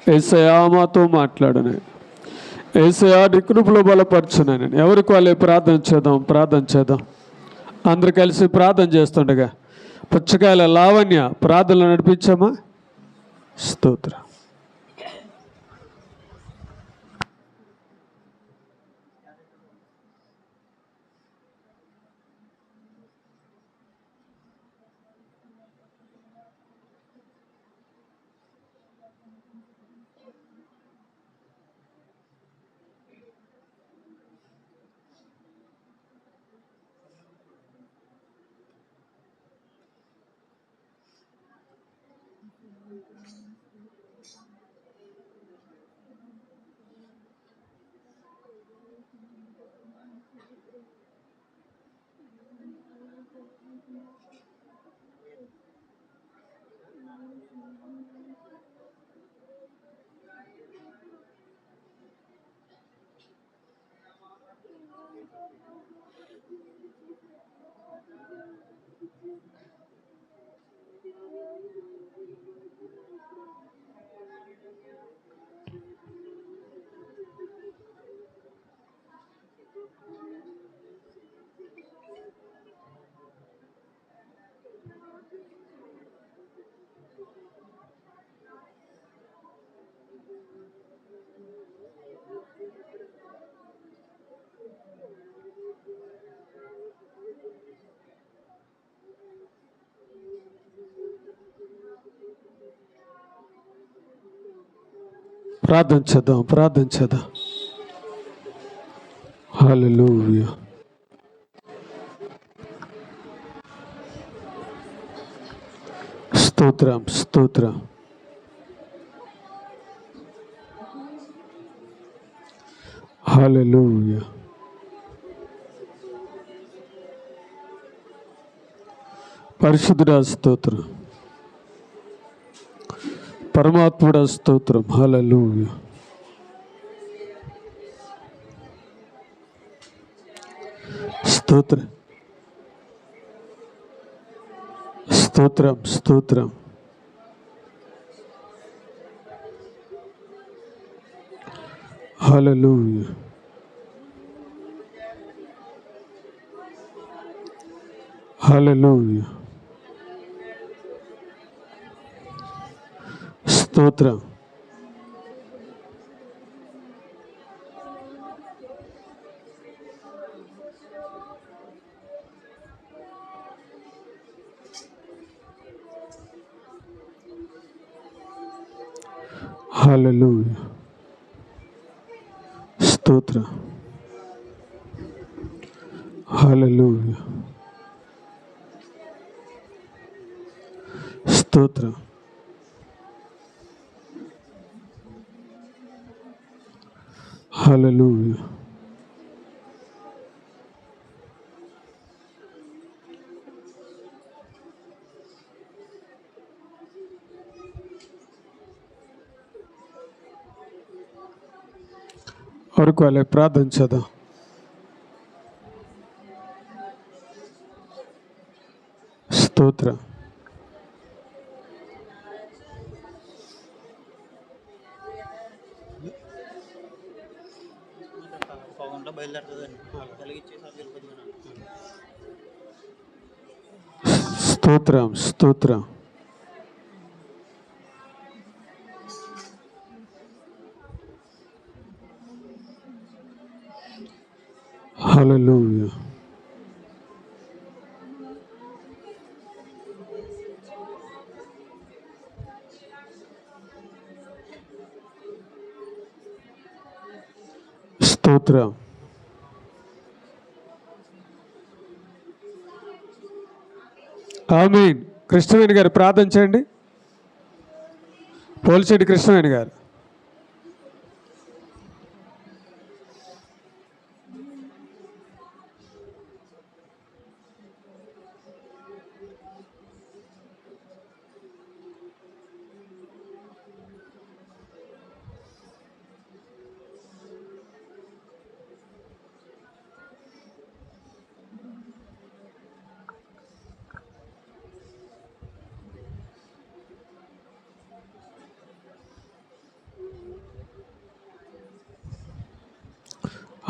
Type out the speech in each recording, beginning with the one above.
యేసయ్యా మాతో మాట్లాడను, యేసయ్యా నీ కృపలో బలపరచునని ఎవరికి వాళ్ళే ప్రార్థన చేద్దాం. అందరు కలిసి ప్రార్థన చేస్తుండగా పుచ్చకాయల లావణ్య ప్రార్థనలు నడిపించామా? స్తోత్రం. ప్రార్థన చేద్దాం. హల్లెలూయా. స్తోత్రం. హల్లెలూయా. పరిశుద్ధుడా స్తోత్రం, పరమాత్ముడా స్తోత్రం. హల్లెలూయా. స్తోత్రం. హల్లెలూయా. హల్లెలూయా. స్తోత్రం. హల్లెలూయా. స్తోత్రం. హల్లెలూయా. స్తోత్రం. హల్లెలూయా. వరకు వాళ్ళే ప్రార్థన చేద్దాం. స్తోత్రం. స్తోత్రం. స్తోత్రం. హల్లెలూయా. స్తోత్రం. ఆమేన్. కృష్ణవేణి గారు ప్రార్థన చేయండి. పోలిశెట్టి కృష్ణవేణి గారు.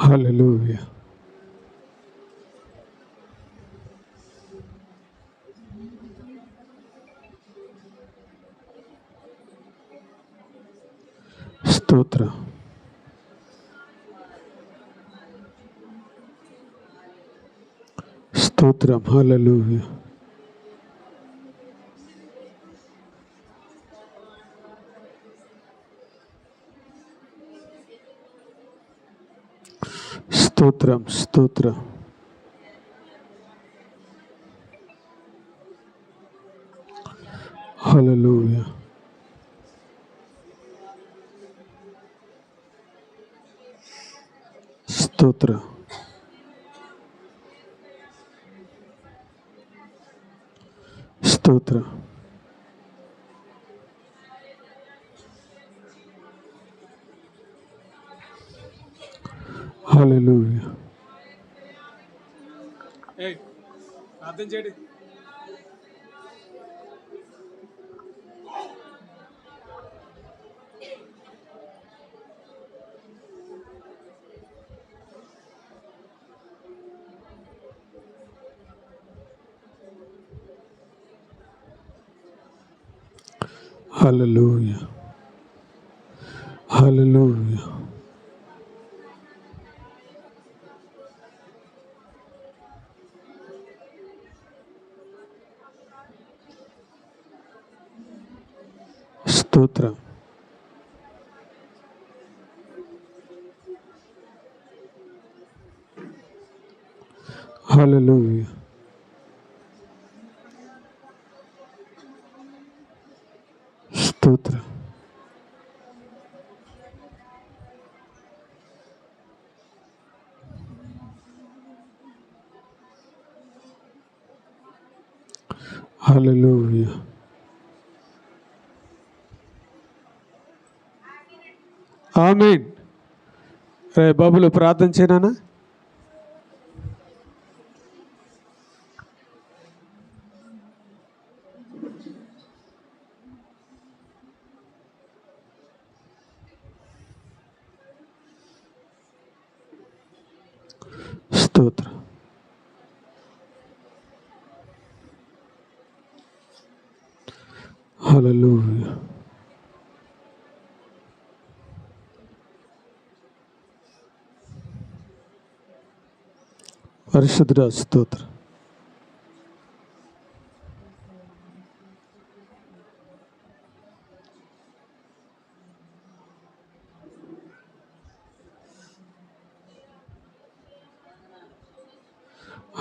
హల్లెలూయా. స్తోత్రం. స్తోత్రం. హల్లెలూయా. స్తోత్రం. స్తోత్రం. హల్లెలూయా. స్తోత్రం. స్తోత్రం. హల్లెలూయా. ప్రార్థన చేయండి. హల్లెలూయా. హల్లెలూయా. స్తోత్రం. హల్లెలూయా. స్తోత్రం. హల్లెలూయా. ఆమేన్. రే బాబులు ప్రార్థన చేయనా. స్తోత్రం. హల్లెలూయా. పరిశుద్ధుడా స్తోత్రం.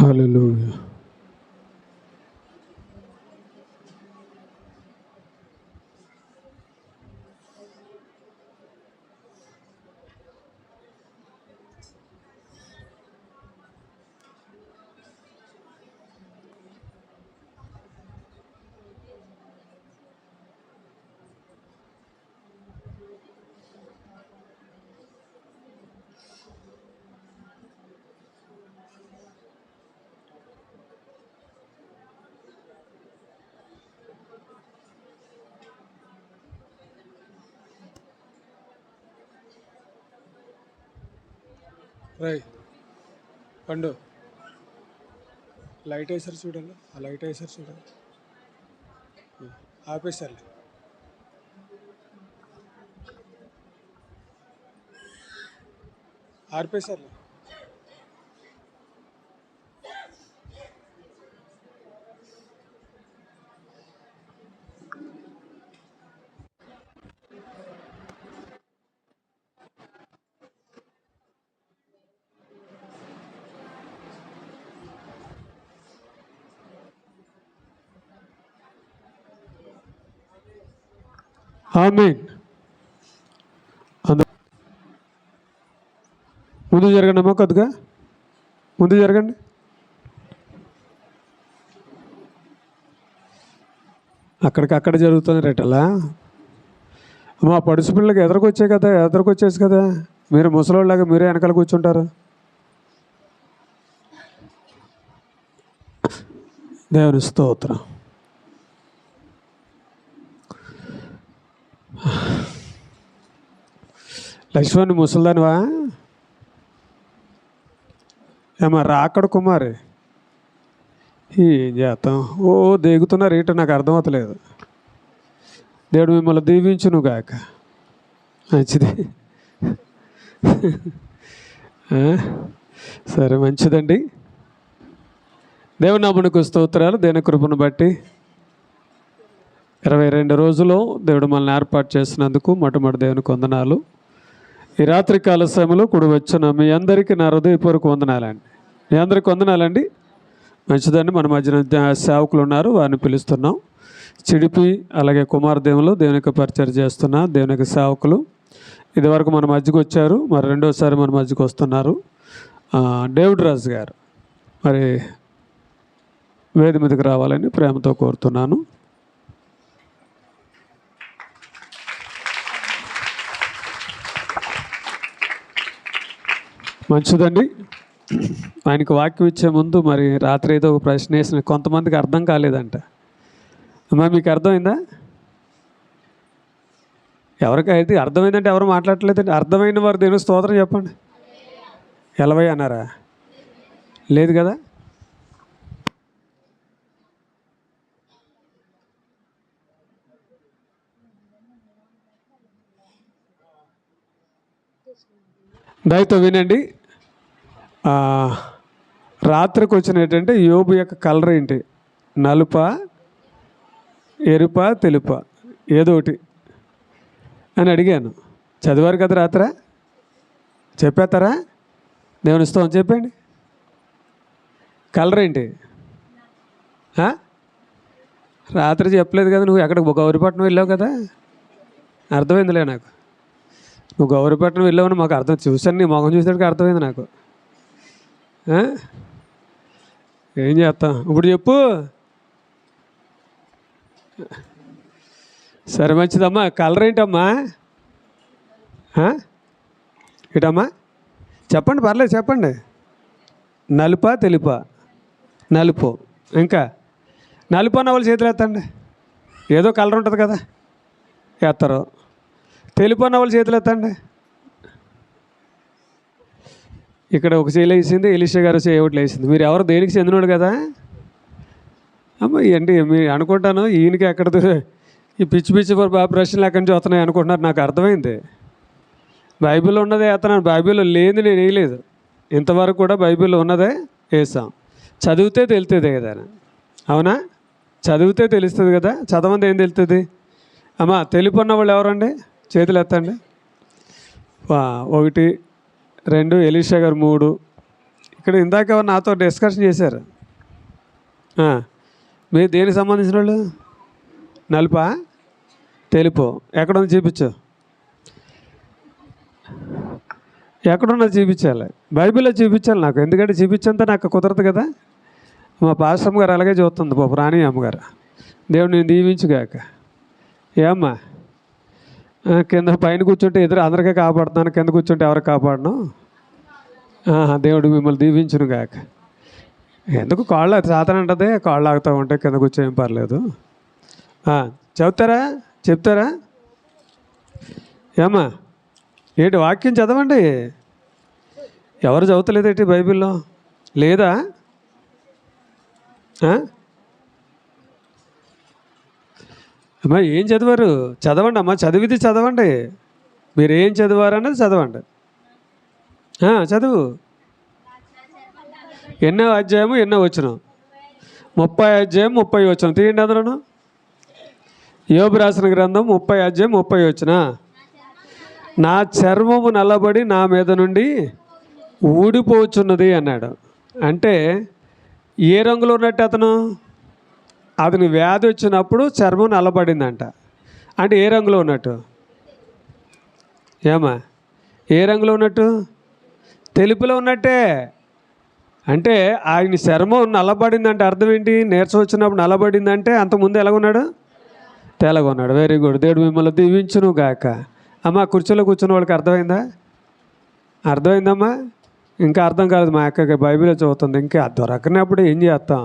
హల్లెలూయా. రై పండు, లైట్ వేసారు చూడండి, ఆ లైట్ వేసారు చూడండి. ఆపేసారులే. ఆర్పేసారులే. ఆమేన్. ముందు జరగండి అమ్మా, కొద్దిగా ముందు జరగండి. అక్కడికక్కడ జరుగుతుంది రేటలా. అమ్మా పడుసు పిల్లలకి ఎదురుకొచ్చాయి కదా, ఎదురుకొచ్చేసి కదా, మీరు ముసలోళ్ళలాగా మీరే వెనకాల కూర్చుంటారు. దేవుని స్తోత్రం. లక్ష్మణ్ ముసలిదానివా ఏమా రాకడ కుమారి? ఏం చేస్తాం, ఓ దేగుతున్నారు ఏంటో నాకు అర్థమవుతలేదు. దేవుడు మిమ్మల్ని దీవించును గాక. మంచిది. సరే మంచిదండి. దేవుని నామమునకు స్తోత్రాలు. దేవుని కృపను బట్టి 22 రోజులు దేవుడు మనల్ని ఏర్పాటు చేసినందుకు మొట్టమొదటి దేవునికి వందనాలు. ఈ రాత్రి కాల సమయంలో కూడి వచ్చిన మీ అందరికీ నా హృదయపూర్వక వందనాలండి. మీ అందరికీ వందనాలండి. మంచిదండి. మన మధ్యన సేవకులు ఉన్నారు, వారిని పిలుస్తున్నాం. చిడిపి అలాగే కుమారదేవులు దేవునికి పరిచయం చేస్తున్న దేవునికి సేవకులు ఇదివరకు మన మధ్యకు వచ్చారు, మరి రెండోసారి మన మధ్యకు వస్తున్నారు. డేవిడ్ రాజు గారు మరి వేది మీదకి రావాలని ప్రేమతో కోరుతున్నాను. మంచిదండి. ఆయనకు వాక్యం ఇచ్చే ముందు మరి రాత్రి ఏదో ఒక ప్రశ్న వేసిన, కొంతమందికి అర్థం కాలేదంట. అమ్మా మీకు అర్థమైందా? ఎవరికైతే అర్థమైందంటే ఎవరు మాట్లాడలేదండి. అర్థమైన వారు దేవుని స్తోత్రం చెప్పండి. ఎలవై అన్నారా? లేదు కదా. దయతో వినండి. రాత్రికి వచ్చిన ఏంటంటే యోబు యొక్క కలర్ ఏంటి? నలుప, ఎరుప, తెలుప ఏదో ఒకటి అని అడిగాను. చదివారు కదా రాత్ర? చెప్పేస్తారా? దేవుని స్తోత్రం చెప్పండి. కలర్ ఏంటి? రాత్రి చెప్పలేదు కదా. నువ్వు ఎక్కడికి గౌరీపట్నం వెళ్ళావు కదా, అర్థమైందిలే నాకు. నువ్వు గౌరీపట్నం వెళ్ళావని మాకు అర్థం, చూశాను నీ మొహం చూసేటికి అర్థమైంది నాకు. ఏం చేస్తాం ఇప్పుడు చెప్పు. సరే మంచిదమ్మా. కలర్ ఏంటమ్మా? ఏంటమ్మా చెప్పండి, పర్లేదు చెప్పండి. నలుప, తెలుప? నలుపు. ఇంకా నలుపు అన్న వాళ్ళు చేతులు ఎత్తండి. ఏదో కలర్ ఉంటుంది కదా, ఎత్తరు. తెలుపు అన్న వాళ్ళు చేతులు ఎత్తండి. ఇక్కడ ఒక చేయి వేసింది, ఎలీషా గారు చేయి ఒకటి వేసింది. మీరు ఎవరు దేనికి చెందినోడు కదా అమ్మ. ఏంటి మీరు అనుకుంటాను, ఈయనకి ఎక్కడ ఈ పిచ్చి పిచ్చి ప్రశ్నలు ఎక్కడి నుంచి వస్తున్నాయి అనుకుంటున్నారు. నాకు అర్థమైంది. బైబిల్లో ఉన్నదే వేస్తున్నాను, బైబిల్లో లేని నేను వేయలేదు. ఇంతవరకు కూడా బైబిల్లో ఉన్నదే వేసాం. చదివితే తెలుస్తుంది కదా. అవునా? చదివితే తెలుస్తుంది కదా. చదవంది ఏం తెలుస్తుంది అమ్మ? తెలుపు ఉన్న వాళ్ళు ఎవరండి? చేతులు ఎత్తండి. 1, 2, ఎలీషా గారు 3, ఇక ఇక్కడ ఇందాక ఎవరు నాతో డిస్కషన్ చేశారు. మీరు దేనికి సంబంధించిన వాళ్ళు? నలుపా తెలుపు? ఎక్కడుంది చూపించు. ఎక్కడున్నది చూపించాలి, బైబిల్లో చూపించాలి నాకు. ఎందుకంటే చూపించంతా నాకు కుదరదు కదా. మా పాస్టర్ అమ్మగారు అలాగే చూస్తుంది పాప, రాణి అమ్మగారు. దేవుడు నేను దీవించుగాక. ఏమ్మా కింద పైన కూర్చుంటే ఎదురు అందరికీ కాపాడుతున్నాను, కింద కూర్చుంటే ఎవరికి కాపాడను? దేవుడు మిమ్మల్ని దీవించును గాక. ఎందుకు కాళ్ళు సాధన ఉంటుంది, కాళ్ళు ఆగుతూ ఉంటే కింద కూర్చోం పర్లేదు. చెప్తారా ఏమ్మా? ఏంటి వాక్యం చదవండి. ఎవరు చదువుతలేదేంటి బైబిల్లో? లేదా? అమ్మా ఏం చదివారు? చదవండి అమ్మా, చదివిది చదవండి. మీరు ఏం చదివారన్నది చదవండి. చదువు. ఎన్నో అధ్యాయము ఎన్నో వచనం? 30 అధ్యాయం 30 వచనం తీయండి. అందులోను యోబు రాసిన గ్రంథం 30 అధ్యాయం 30 వచనం. నా చర్మము నల్లబడి నా మీద నుండి ఊడిపోచున్నది అన్నాడు. అంటే ఏ రంగులో ఉన్నట్టు అతను వ్యాధి వచ్చినప్పుడు చర్మం నల్లబడిందంట. అంటే ఏ రంగులో ఉన్నట్టు? ఏమా ఏ రంగులో ఉన్నట్టు? తెలుపులో ఉన్నట్టే. అంటే ఆయన చర్మం నల్లబడిందంటే అర్థం ఏంటి? నీరసం వచ్చినప్పుడు నల్లబడిందంటే అంతకుముందు ఎలాగున్నాడు? తెల్లగా ఉన్నాడు. Very good. దేవుడు మిమ్మల్ని దీవించును గాక. అమ్మ కుర్చీలో కూర్చున్న వాళ్ళకి అర్థమైందమ్మా? ఇంకా అర్థం కాలేదు. మా అక్కకి బైబిల్లో చదువుతుంది. ఇంకా దొరకనప్పుడు ఏం చేస్తాం?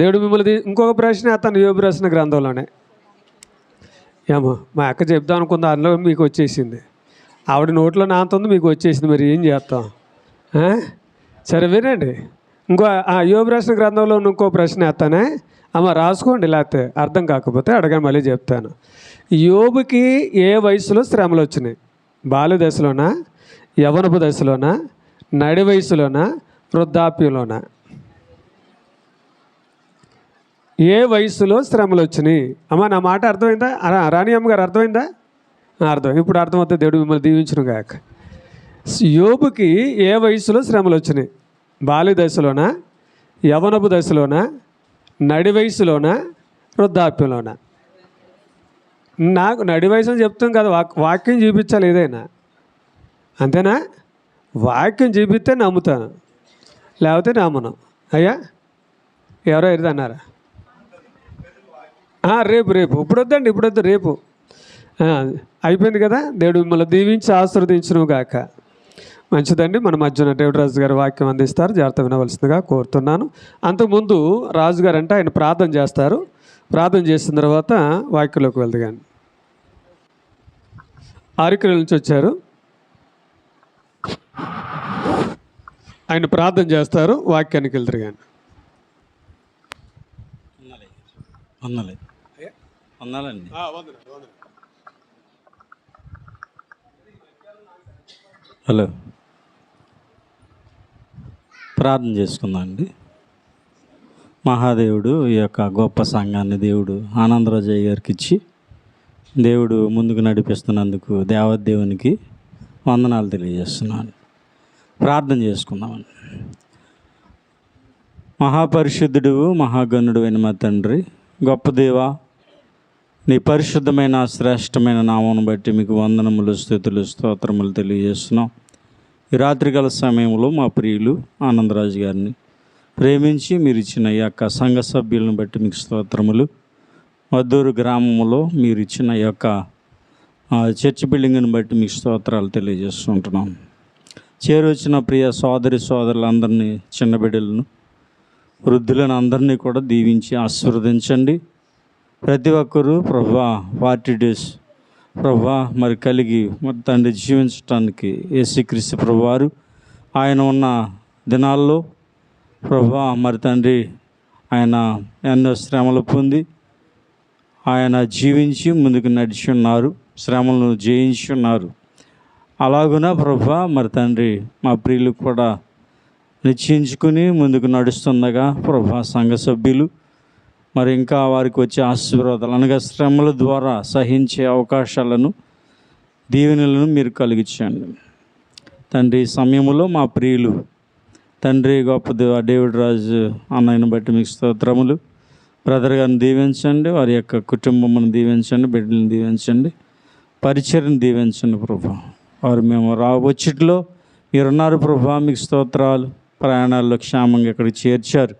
దేవుడు మిమ్మల్ని ఇంకొక ప్రశ్న వేస్తాను యోబు రాసిన గ్రంథంలోనే. ఏమో మా అక్క చెప్దాం అనుకుంది, అందులో మీకు వచ్చేసింది. ఆవిడ నోట్లో నాంతుంది, మీకు వచ్చేసింది. మరి ఏం చేస్తాం? సరే వినండి. యోబు రాసిన గ్రంథంలో ఇంకో ప్రశ్న వేస్తానే. అమ్మ రాసుకోండి, లేకపోతే అర్థం కాకపోతే అడగని మళ్ళీ చెప్తాను. యోబుకి ఏ వయసులో శ్రమలు వచ్చినాయి? బాల్య దశలోనా, యవనపు దశలోనా, నడి వయసులోనా, వృద్ధాప్యంలోనా? ఏ వయసులో శ్రమలు వచ్చినాయి? అమ్మ నా మాట అర్థమైందా? రాణి అమ్మగారు అర్థమైందా? అర్థం. ఇప్పుడు అర్థమవుతుంది. దేవుడు మిమ్మల్ని దీవించును గాక. యోబుకి ఏ వయసులో శ్రమలు వచ్చినాయి? బాల్య దశలోనా, యవనపు దశలోనా, నడి వయసులోనా, వృద్ధాప్యంలోనా? నాకు నడి వయసు అని చెప్తాం కదా. వాక్యం చూపించాలి ఏదైనా, అంతేనా? వాక్యం చూపిస్తే నమ్ముతాను, లేకపోతే నమ్మను. అయ్యా ఎవరో ఎరుదన్నారా? రేపు ఇప్పుడు వద్దండి, ఇప్పుడు వద్దు, రేపు అయిపోయింది కదా. దేవుడు మిమ్మల్ని దీవించి ఆశీర్వదించును గాక. మంచిదండి. మన మధ్యన దేవుడు రాజు గారు వాక్యం అందిస్తారు, జాగ్రత్త వినవలసిందిగా కోరుతున్నాను. అంతకుముందు రాజుగారు అంటే ఆయన ప్రార్థన చేస్తారు. ప్రార్థన చేసిన తర్వాత వాక్యంలోకి వెళ్తాను. ఆరికల నుంచి వచ్చారు, ఆయన ప్రార్థన చేస్తారు, వాక్యానికి వెళ్తారు. కానీ హలో, ప్రార్థన చేసుకుందాం అండి. మహాదేవుడు ఈ యొక్క గొప్ప సంఘాన్ని దేవుడు ఆనందరాజయ్య గారికి ఇచ్చి దేవుడు ముందుకు నడిపిస్తున్నందుకు దేవదేవునికి వందనాలు తెలియజేస్తున్నాను. ప్రార్థన చేసుకుందామండి. మహాపరిశుద్ధుడు మహాగణుడు అయిన మా తండ్రి, గొప్ప దేవా, నీ పరిశుద్ధమైన శ్రేష్టమైన నామమును బట్టి మీకు వందనములు, స్తుతులు, స్తోత్రములు తెలియజేస్తున్నాం. ఈ రాత్రికాల సమయంలో మా ప్రియులు ఆనందరాజు గారిని ప్రేమించి మీరు ఇచ్చిన ఈ యొక్క సంఘ సభ్యులను బట్టి మీకు స్తోత్రములు. మద్దూరు గ్రామంలో మీరు ఇచ్చిన ఈ యొక్క చర్చ్ బిల్డింగ్ని బట్టి మీకు స్తోత్రాలు తెలియజేస్తుంటున్నాం. చేరొచ్చిన ప్రియ సోదరి సోదరులందరినీ, చిన్న బిడ్డలను, వృద్ధులను అందరినీ కూడా దీవించి ఆశీర్వదించండి. ప్రతి ఒక్కరూ ప్రభువా 40 days ప్రభువా మరి కలిగి మరి తండ్రి జీవించటానికి యేసుక్రీస్తు ప్రభువారు ఆయన ఉన్న దినాల్లో ప్రభువా మరి తండ్రి ఆయన ఎన్నో శ్రమలు పొంది ఆయన జీవించి ముందుకు నడిచి ఉన్నారు, శ్రమలను జయించి ఉన్నారు. అలాగున ప్రభువా మరి తండ్రి మా ప్రియులు కూడా నిశ్చయించుకుని ముందుకు నడుస్తుండగా ప్రభువా సంఘ సభ్యులు మరి ఇంకా వారికి వచ్చే ఆశీర్వాదాలు అనగా శ్రమల ద్వారా సహించే అవకాశాలను, దీవెనలను మీరు కలిగించండి. తండ్రి ఈ సమయంలో మా ప్రియులు తండ్రి గొప్ప డేవిడ్ రాజు అన్నయ్యను బట్టి మీకు స్తోత్రములు. బ్రదర్ గారిని దీవించండి, వారి యొక్క కుటుంబమును దీవించండి, బిడ్డలను దీవించండి, పరిచర్ని దీవించండి ప్రభా. వారు మేము వచ్చేట్లో మీరున్నారు ప్రభా, మీకు స్తోత్రాలు. ప్రయాణాల్లో క్షేమంగా ఇక్కడికి చేర్చారు.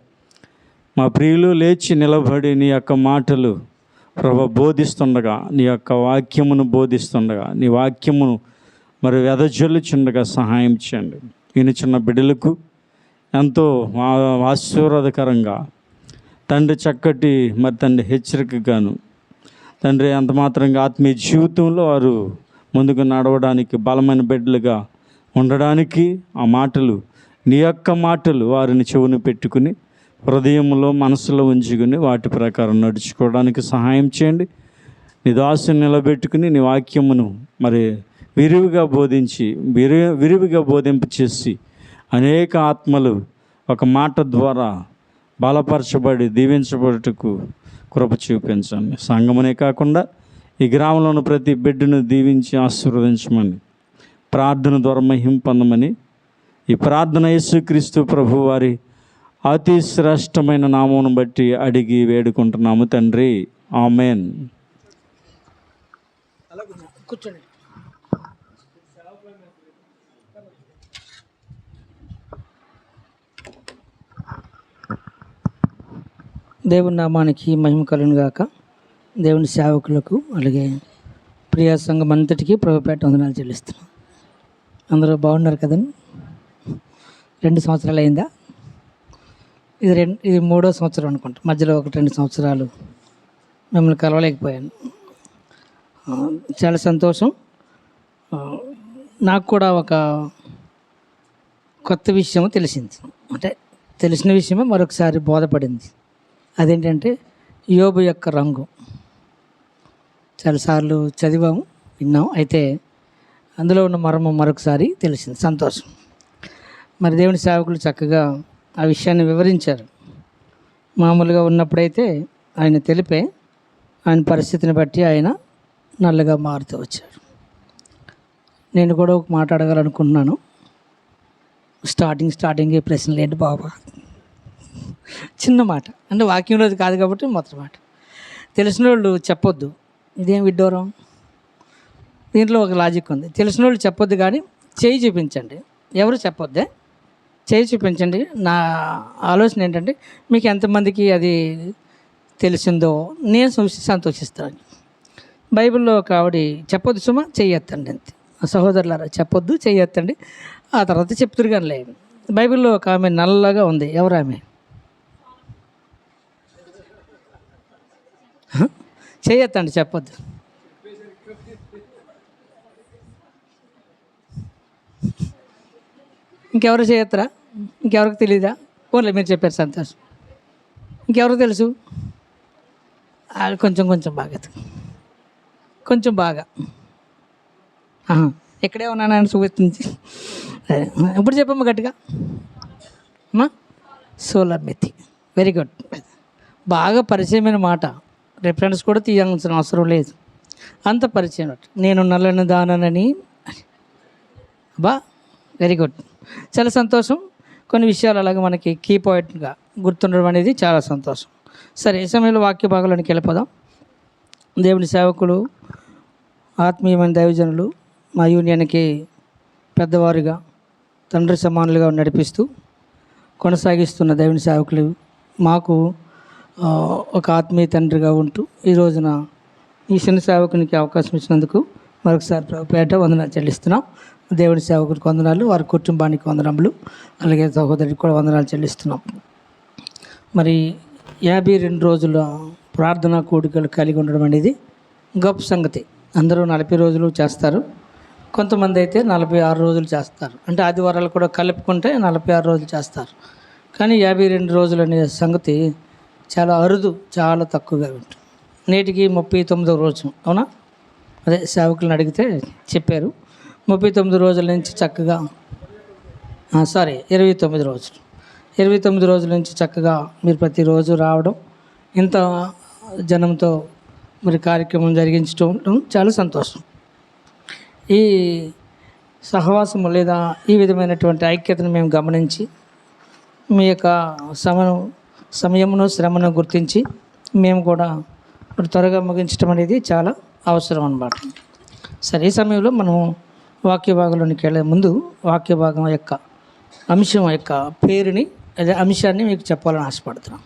మా ప్రియులు లేచి నిలబడి నీ యొక్క మాటలు ప్రభా బోధిస్తుండగా, నీ యొక్క వాక్యమును బోధిస్తుండగా, నీ వాక్యమును మరి వెదజల్లుచుండగా సహాయం చేయండి. వినుచున్న బిడ్డలకు ఎంతో ఆశీర్వాదకరంగా తండ్రి చక్కటి మరి తండ్రి హెచ్చరికగాను తండ్రి అంత మాత్రంగా ఆత్మీయ జీవితంలో వారు ముందుకు నడవడానికి బలమైన బిడ్డలుగా ఉండడానికి ఆ మాటలు నీ యొక్క మాటలు వారిని చెవుని పెట్టుకుని హృదయంలో మనసులో ఉంచుకుని వాటి ప్రకారం నడుచుకోవడానికి సహాయం చేయండి. నీ దాసుని నిలబెట్టుకుని నీ వాక్యమును మరి విరివిగా బోధించి విరివిగా బోధింపు చేసి అనేక ఆత్మలు ఒక మాట ద్వారా బలపరచబడి దీవించబడుటకు కృప చూపించండి. సంఘమునే కాకుండా ఈ గ్రామంలోని ప్రతి బిడ్డను దీవించి ఆశీర్వదించమని ప్రార్థన ద్వారా మహిమ పొందమని ఈ ప్రార్థన యేసుక్రీస్తు ప్రభు వారి అతి శ్రేష్టమైన నామమును బట్టి అడిగి వేడుకుంటున్నాము తండ్రి, ఆమెన్. కూర్చోండి. దేవుని నామానికి మహిమ కలుగును గాక. దేవుని సేవకులకు అలాగే ప్రియా సంఘం అంతటికీ ప్రభుపేట వందనాలు చెల్లిస్తున్నాం. అందరూ బాగున్నారు కదండి. 2 సంవత్సరాలు అయిందా? ఇది 3వ సంవత్సరం అనుకుంటా. మధ్యలో 1-2 సంవత్సరాలు మిమ్మల్ని కలవలేకపోయాను. చాలా సంతోషం. నాకు కూడా ఒక కొత్త విషయం తెలిసింది. అంటే తెలిసిన విషయమే మరొకసారి బోధపడింది. అదేంటంటే యోబు యొక్క రంగు. చాలాసార్లు చదివాము, విన్నాం. అయితే అందులో ఉన్న మర్మం మరొకసారి తెలిసింది. సంతోషం. మరి దేవుని సేవకులు చక్కగా ఆ విషయాన్ని వివరించారు. మామూలుగా ఉన్నప్పుడైతే ఆయన తెలిపే ఆయన పరిస్థితిని బట్టి ఆయన నల్లగా మారుతూ వచ్చాడు. నేను కూడా ఒక మాట అడగాలనుకుంటున్నాను. స్టార్టింగ్ ప్రశ్నలు ఏంటి బాబా? చిన్న మాట, అంటే వాక్యంలోది కాదు కాబట్టి మొత్తం మాట. తెలిసిన వాళ్ళు చెప్పొద్దు. ఇదేం విడ్డూరం. దీంట్లో ఒక లాజిక్ ఉంది. తెలిసిన వాళ్ళు చెప్పొద్దు, కానీ చేయి చూపించండి. ఎవరు చెప్పొద్దే, చేయి చూపించండి. నా ఆలోచన ఏంటంటే మీకు ఎంతమందికి అది తెలిసిందో నేను చూసి సంతోషిస్తాను. బైబిల్లో ఒక ఆవిడ చెప్పొద్దు సుమా చెయ్యొత్తండి అంతే. సహోదరులారా చెప్పొద్దు, చెయ్యొత్తండి, ఆ తర్వాత చెప్తురు కానీ లేదు. బైబిల్లో ఒక ఆమె నల్లగా ఉంది. ఎవరు ఆమె? చెయ్యొత్తండి, చెప్పొద్దు. ఇంకెవరు చేయొత్తరా? ఇంకెవరికి తెలీదా? ఓన్లీ మీరు చెప్పారు, సంతోషం. ఇంకెవరికి తెలుసు? కొంచెం బాగా ఎక్కడే ఉన్నానని చూపించి ఇప్పుడు చెప్పమ్మా గట్టిగా. అమ్మా సోలమెత్తి, వెరీ గుడ్. బాగా పరిచయమైన మాట. రిఫరెన్స్ కూడా తీయాల్సిన అవసరం లేదు, అంత పరిచయం. నేను నల్లని దానని బా, వెరీ గుడ్. చాలా సంతోషం. కొన్ని విషయాలు అలాగే మనకి కీ పాయింట్గా గుర్తుండడం అనేది చాలా సంతోషం. సరే, ఈ సమయంలో వాక్య భాగంలోనికి వెళ్ళిపోదాం. దేవుని సేవకులు, ఆత్మీయమైన దైవజనులు, మా యూనియన్కి పెద్దవారుగా తండ్రి సమానులుగా నడిపిస్తూ కొనసాగిస్తున్న దేవుని సేవకులు మాకు ఒక ఆత్మీయ తండ్రిగా ఉంటూ ఈ రోజున ఈ చిన్న సేవకునికి అవకాశం ఇచ్చినందుకు మరొకసారి ప్రభుపేట వందనాలు చెల్లిస్తున్నాం. దేవుని సేవకునికి వందనాలు, వారి కుటుంబానికి వందనములు, అలాగే సహోదరికి కూడా వందనాలు చెల్లిస్తున్నాం. మరి 52 రోజుల ప్రార్థనా కూడికలు కలిగి ఉండడం అనేది గొప్ప సంగతి. అందరూ 40 రోజులు చేస్తారు, కొంతమంది అయితే 46 రోజులు చేస్తారు. అంటే ఆదివారాలు కూడా కలుపుకుంటే 46 రోజులు చేస్తారు. కానీ 52 రోజులు అనే సంగతి చాలా అరుదు, చాలా తక్కువగా ఉంటుంది. నేటికి 39వ రోజు. అవునా? అదే సేవకులను అడిగితే చెప్పారు 39 రోజుల నుంచి చక్కగా 29 రోజులు. 29 రోజుల నుంచి చక్కగా మీరు ప్రతిరోజు రావడం, ఇంత జనంతో మరి కార్యక్రమం జరిగించడం చాలా సంతోషం. ఈ సహవాసము లేదా ఈ విధమైనటువంటి ఐక్యతను మేము గమనించి మీ యొక్క సమయమును శ్రమను గుర్తించి మేము కూడా త్వరగా ముగించడం అనేది చాలా అవసరం అన్నమాట. సరే, ఈ సమయంలో మనం వాక్య భాగంలోనికి వెళ్ళే ముందు వాక్య భాగం యొక్క అంశం యొక్క పేరుని అదే అంశాన్ని మీకు చెప్పాలని ఆశపడుతున్నాం.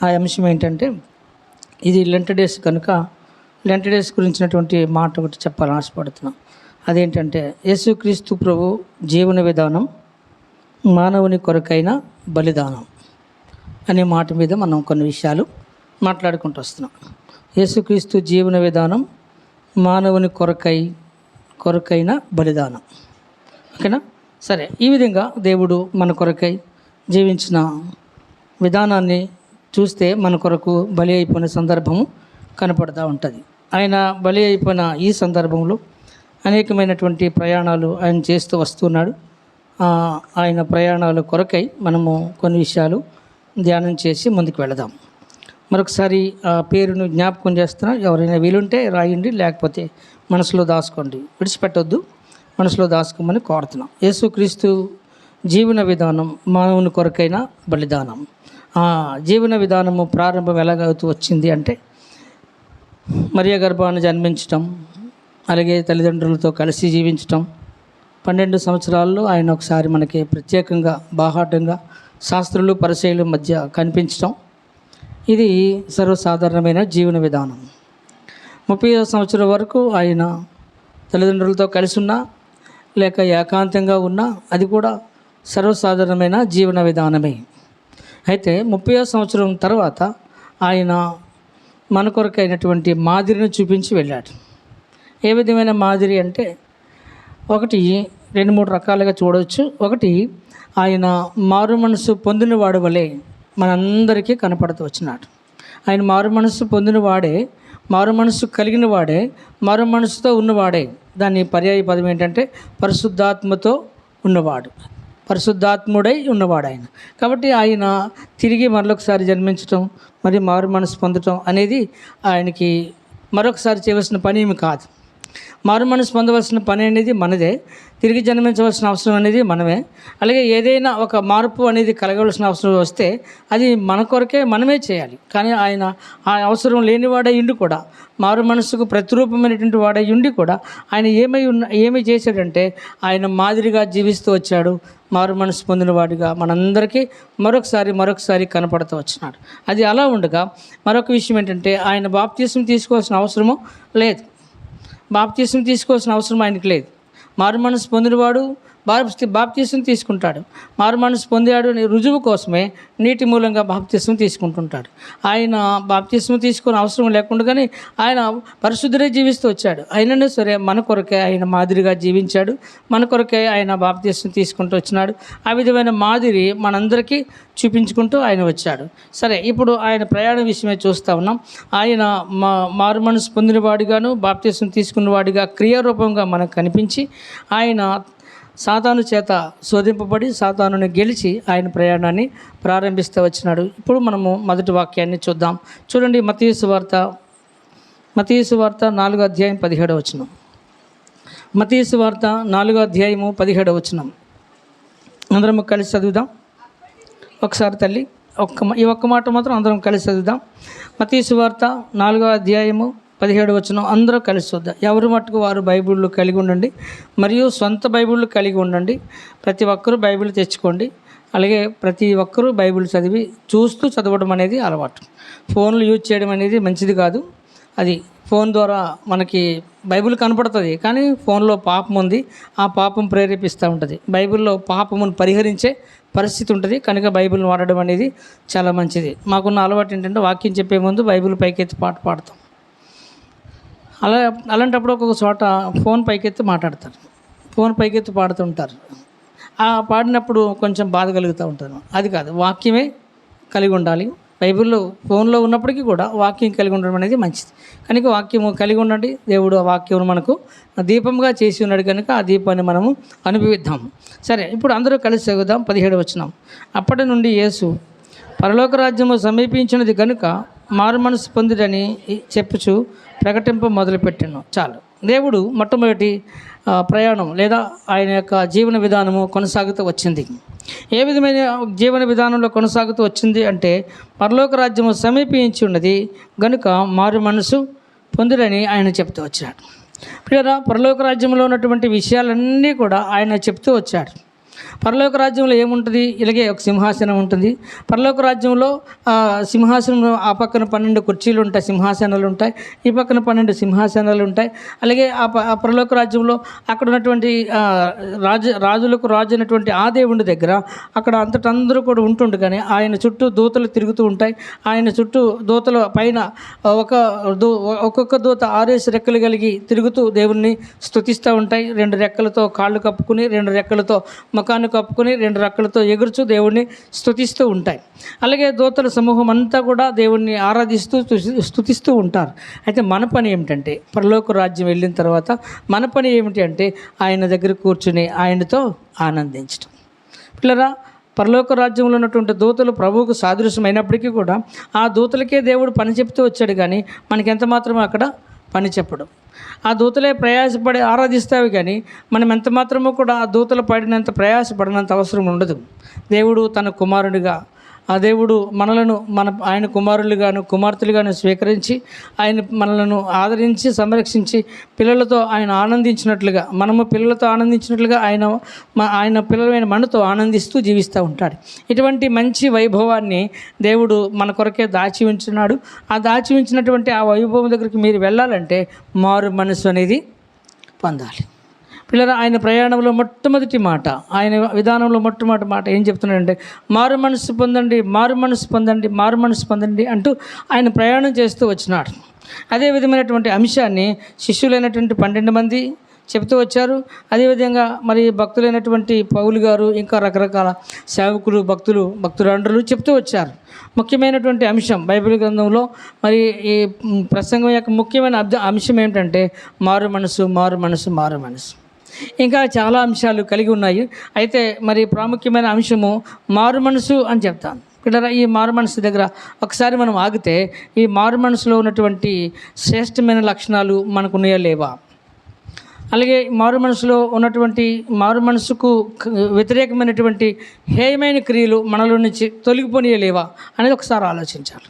ఆ అంశం ఏంటంటే, ఇది లెంట్ డేస్ కనుక లెంట్ డేస్ గురించినటువంటి మాట ఒకటి చెప్పాలని ఆశపడుతున్నాం. అదేంటంటే, యేసుక్రీస్తు ప్రభు జీవన విధానం మానవుని కొరకైన బలిదానం అనే మాట మీద మనం కొన్ని విషయాలు మాట్లాడుకుంటూ వస్తున్నాం. యేసుక్రీస్తు జీవన విధానం మానవుని కొరకైన బలిదానం. ఓకేనా? సరే, ఈ విధంగా దేవుడు మన కొరకై జీవించిన విధానాన్ని చూస్తే మన కొరకు బలి అయిపోయిన సందర్భము కనపడుతూ ఉంటుంది. ఆయన బలి అయిపోయిన ఈ సందర్భంలో అనేకమైనటువంటి ప్రయాణాలు ఆయన చేస్తూ వస్తున్నాడు. ఆయన ప్రయాణాల కొరకై మనము కొన్ని విషయాలు ధ్యానం చేసి ముందుకు వెళదాం. మరొకసారి ఆ పేరును జ్ఞాపకం చేస్తున్నా. ఎవరైనా వీలుంటే రాయండి, లేకపోతే మనసులో దాచుకోండి, విడిచిపెట్టొద్దు, మనసులో దాచుకోమని కోరుతున్నాం. యేసుక్రీస్తు జీవన విధానం మానవుని కొరకైన బలిదానం. ఆ జీవన విధానము ప్రారంభం ఎలాగవుతూ వచ్చింది అంటే, మరియ గర్భాన్ని జన్మించటం, అలాగే తల్లిదండ్రులతో కలిసి జీవించటం, 12 సంవత్సరాల్లో ఆయన ఒకసారి మనకి ప్రత్యేకంగా బాహాటంగా శాస్త్రులు పరిచయుల మధ్య కనిపించటం, ఇది సర్వసాధారణమైన జీవన విధానం. 30వ సంవత్సరం వరకు ఆయన తల్లిదండ్రులతో కలిసి ఉన్నా లేక ఏకాంతంగా ఉన్నా అది కూడా సర్వసాధారణమైన జీవన విధానమే. అయితే 30వ సంవత్సరం తర్వాత ఆయన మన కొరకైనటువంటి మాదిరిని చూపించి వెళ్ళాడు. ఏ విధమైన మాదిరి అంటే, ఒకటి 2-3 రకాలుగా చూడవచ్చు. ఒకటి, ఆయన మారు మనసు పొందినవాడు వలె మనందరికీ కనపడుతూ వచ్చినాడు. ఆయన మారు మనసు పొందినవాడే, మారు మనసు కలిగిన వాడే, మారు మనసుతో ఉన్నవాడే. దాని పర్యాయ పదం ఏంటంటే పరిశుద్ధాత్మతో ఉన్నవాడు, పరిశుద్ధాత్ముడై ఉన్నవాడు ఆయన. కాబట్టి ఆయన తిరిగి మరొకసారి జన్మించటం, మరి మారు మనసు పొందటం అనేది ఆయనకి మరొకసారి చేయవలసిన పని ఏమి కాదు. మారు మనసు పొందవలసిన పని అనేది మనదే, తిరిగి జన్మించవలసిన అవసరం అనేది మనమే. అలాగే ఏదైనా ఒక మార్పు అనేది కలగవలసిన అవసరం వస్తే అది మన కొరకే మనమే చేయాలి. కానీ ఆయన ఆ అవసరం లేనివాడై ఉండి కూడా, మారు మనసుకు ప్రతిరూపమైనటువంటి వాడై ఉండి కూడా ఆయన ఏమి చేశాడంటే, ఆయన మాదిరిగా జీవిస్తూ వచ్చాడు. మారు మనసు పొందినవాడిగా మనందరికీ మరొకసారి కనపడుతూ వచ్చినాడు. అది అలా ఉండగా మరొక విషయం ఏంటంటే, ఆయన బాప్తిసం తీసుకోవాల్సిన అవసరము లేదు. బాప్తిసం తీసుకోవాల్సిన అవసరం ఆయనకి లేదు. మారు మనసు పొందినవాడు బాప్తిసం తీసుకుంటాడు. మారు మనసు పొందాడు అనే రుజువు కోసమే నీటి మూలంగా బాప్తిసం తీసుకుంటుంటాడు. ఆయన బాప్తిసం తీసుకునే అవసరం లేకుండానే ఆయన పరిశుద్ధుడే జీవిస్తూ వచ్చాడు. అయిననే సరే మన కొరకే ఆయన మాదిరిగా జీవించాడు, మన కొరకే ఆయన బాప్తిసం తీసుకుంటూ వచ్చినాడు. ఆ విధమైన మాదిరి మనందరికీ చూపించుకుంటూ ఆయన వచ్చాడు. సరే, ఇప్పుడు ఆయన ప్రయాణ విషయమే చూస్తూ ఉన్నాం. ఆయన మారు మనసు పొందినవాడిగాను బాప్తిసం తీసుకున్నవాడిగా క్రియారూపంగా మనకు కనిపించి, ఆయన సాతాను చేత శోధింపబడి సాతానుని గెలిచి ఆయన ప్రయాణాన్ని ప్రారంభిస్తూ వచ్చినాడు. ఇప్పుడు మనము మొదటి వాక్యాన్ని చూద్దాం. చూడండి, మత్తయి సువార్త 4వ అధ్యాయం 17వ వచనం. మత్తయి సువార్త 4వ అధ్యాయము 17వ వచనం అందరం కలిసి చదువుదాం. ఒకసారి తల్లి ఈ ఒక్క మాట మాత్రం అందరం కలిసి చదువుదాం. మత్తయి సువార్త 4వ అధ్యాయము 17వ వచనం అందరూ కలిసి చూద్దాం. ఎవరు మట్టుకు వారు బైబిళ్ళు కలిగి ఉండండి, మరియు సొంత బైబిళ్ళు కలిగి ఉండండి. ప్రతి ఒక్కరూ బైబిల్ తెచ్చుకోండి. అలాగే ప్రతి ఒక్కరూ బైబిల్ చూస్తూ చదవడం అనేది అలవాటు. ఫోన్లు యూజ్ చేయడం అనేది మంచిది కాదు. అది ఫోన్ ద్వారా మనకి బైబిల్ కనపడుతుంది, కానీ ఫోన్లో పాపం ఉంది, ఆ పాపం ప్రేరేపిస్తూ ఉంటుంది. బైబిల్లో పాపమును పరిహరించే పరిస్థితి ఉంటుంది, కనుక బైబిల్ని వాడడం అనేది చాలా మంచిది. మాకున్న అలవాటు ఏంటంటే, వాక్యం చెప్పే ముందు బైబిల్ పైకెత్తి పాట పాడతాం. అలాంటప్పుడు ఒక్కొక్క చోట ఫోన్ పైకెత్తి మాట్లాడతారు, ఫోన్ పైకెత్తి పాడుతుంటారు. ఆ పాడినప్పుడు కొంచెం బాధ కలుగుతూ ఉంటారు. అది కాదు, వాక్యమే కలిగి ఉండాలి. బైబిల్లో ఫోన్లో ఉన్నప్పటికీ కూడా వాక్యం కలిగి ఉండడం అనేది మంచిది. కనుక వాక్యము కలిగి ఉండండి. దేవుడు ఆ వాక్యం మనకు దీపంగా చేసి ఉన్నాడు కనుక ఆ దీపాన్ని మనము అనుభవిద్దాం. సరే, ఇప్పుడు అందరూ కలిసి చదువుదాం. 17వ వచనం. అప్పటి నుండి యేసు పరలోక రాజ్యము సమీపించినది కనుక మారు మనసు పొందిరని చెప్పుచు ప్రకటింప మొదలుపెట్టాను. చాలు. దేవుడు మొట్టమొదటి ప్రయాణం లేదా ఆయన యొక్క జీవన విధానము కొనసాగుతూ వచ్చింది. ఏ విధమైన జీవన విధానంలో కొనసాగుతూ వచ్చింది అంటే, పరలోక రాజ్యము సమీపించి ఉన్నది గనుక మారు మనసు పొందిరని ఆయన చెప్తూ వచ్చాడు. ప్రియరా, పరలోక రాజ్యంలో ఉన్నటువంటి విషయాలన్నీ కూడా ఆయన చెప్తూ వచ్చాడు. పరలోక రాజ్యంలో ఏముంటుంది? ఇలాగే ఒక సింహాసనం ఉంటుంది. పరలోక రాజ్యంలో సింహాసనం ఆ పక్కన 12 కుర్చీలు ఉంటాయి, సింహాసనాలు ఉంటాయి. ఈ పక్కన 12 సింహాసనాలు ఉంటాయి. అలాగే ఆ పరలోక రాజ్యంలో అక్కడ ఉన్నటువంటి రాజులకు రాజు అయినటువంటి ఆ దేవుడి దగ్గర అక్కడ అందరూ కూడా ఉంటుండు. కానీ ఆయన చుట్టూ దూతలు తిరుగుతూ ఉంటాయి. ఆయన చుట్టూ దూతల పైన ఒక్కొక్క దూత 6 రెక్కలు కలిగి తిరుగుతూ దేవుణ్ణి స్తుతిస్తూ ఉంటాయి. 2 రెక్కలతో కాళ్ళు కప్పుకుని, 2 రెక్కలతో ముఖాన్ని కప్పుకొని, 2 రెక్కలతో ఎగురుచూ దేవుణ్ణి స్తుతిస్తూ ఉంటాయి. అలాగే దూతల సమూహం అంతా కూడా దేవుణ్ణి ఆరాధిస్తూ స్తుతిస్తూ ఉంటారు. అయితే మన పని ఏమిటంటే, పరలోక రాజ్యం వెళ్ళిన తర్వాత మన పని ఏమిటి అంటే, ఆయన దగ్గర కూర్చుని ఆయనతో ఆనందించడం. పిల్లరా, పరలోక రాజ్యంలో ఉన్నటువంటి దూతలు ప్రభువుకు సాదృశ్యమైనప్పటికీ కూడా ఆ దూతలకే దేవుడు పని చెప్తూ వచ్చాడు. కానీ మనకి ఎంత మాత్రమే అక్కడ పని చెప్పడం. ఆ దూతలే ప్రయాసపడి ఆరాధిస్తావి, కానీ మనం ఎంత మాత్రమూ కూడా ఆ దూతలు పడినంత ప్రయాసపడినంత అవసరం ఉండదు. దేవుడు తన కుమారుడిగా, ఆ దేవుడు మనలను ఆయన కుమారులుగాను కుమార్తెలుగాను స్వీకరించి మనలను ఆదరించి సంరక్షించి పిల్లలతో ఆయన ఆనందించినట్లుగా, మనము పిల్లలతో ఆనందించినట్లుగా ఆయన పిల్లలైన మనతో ఆనందిస్తూ జీవిస్తూ ఉంటాడు. ఇటువంటి మంచి వైభవాన్ని దేవుడు మన కొరకే దాచి ఉంచున్నాడు. ఆ దాచి ఉంచినటువంటి ఆ వైభవం దగ్గరికి మీరు వెళ్ళాలంటే మారు మనసు అనేది పొందాలి. పిల్లరా, ఆయన ప్రయాణంలో మొట్టమొదటి మాట, ఆయన విధానంలో మొట్టమొదటి మాట ఏం చెప్తున్నాడంటే, మారు మనసు పొందండి, మారు మనసు పొందండి, మారు మనసు పొందండి అంటూ ఆయన ప్రయాణం చేస్తూ వచ్చినాడు. అదే విధమైనటువంటి అంశాన్ని శిష్యులైనటువంటి 12 మంది చెబుతూ వచ్చారు. అదేవిధంగా మరి భక్తులైనటువంటి పౌలు గారు, ఇంకా రకరకాల సేవకులు, భక్తులందరూ చెప్తూ వచ్చారు. ముఖ్యమైనటువంటి అంశం బైబిల్ గ్రంథంలో మరి ఈ ప్రసంగం యొక్క ముఖ్యమైన అంశం ఏమిటంటే మారు మనసు, మారు మనసు, మారు మనసు. ఇంకా చాలా అంశాలు కలిగి ఉన్నాయి. అయితే మరి ప్రాముఖ్యమైన అంశము మారు మనసు అని చెప్తాను. ఇక్కడ ఈ మారు మనసు దగ్గర ఒకసారి మనం ఆగితే, ఈ మారు మనసులో ఉన్నటువంటి శ్రేష్టమైన లక్షణాలు మనకు ఉన్నాయా లేవా, అలాగే మారు మనసులో ఉన్నటువంటి మారు మనసుకు వ్యతిరేకమైనటువంటి హేయమైన క్రియలు మనలో నుంచి తొలగిపోనియలేవా అనేది ఒకసారి ఆలోచించాలి.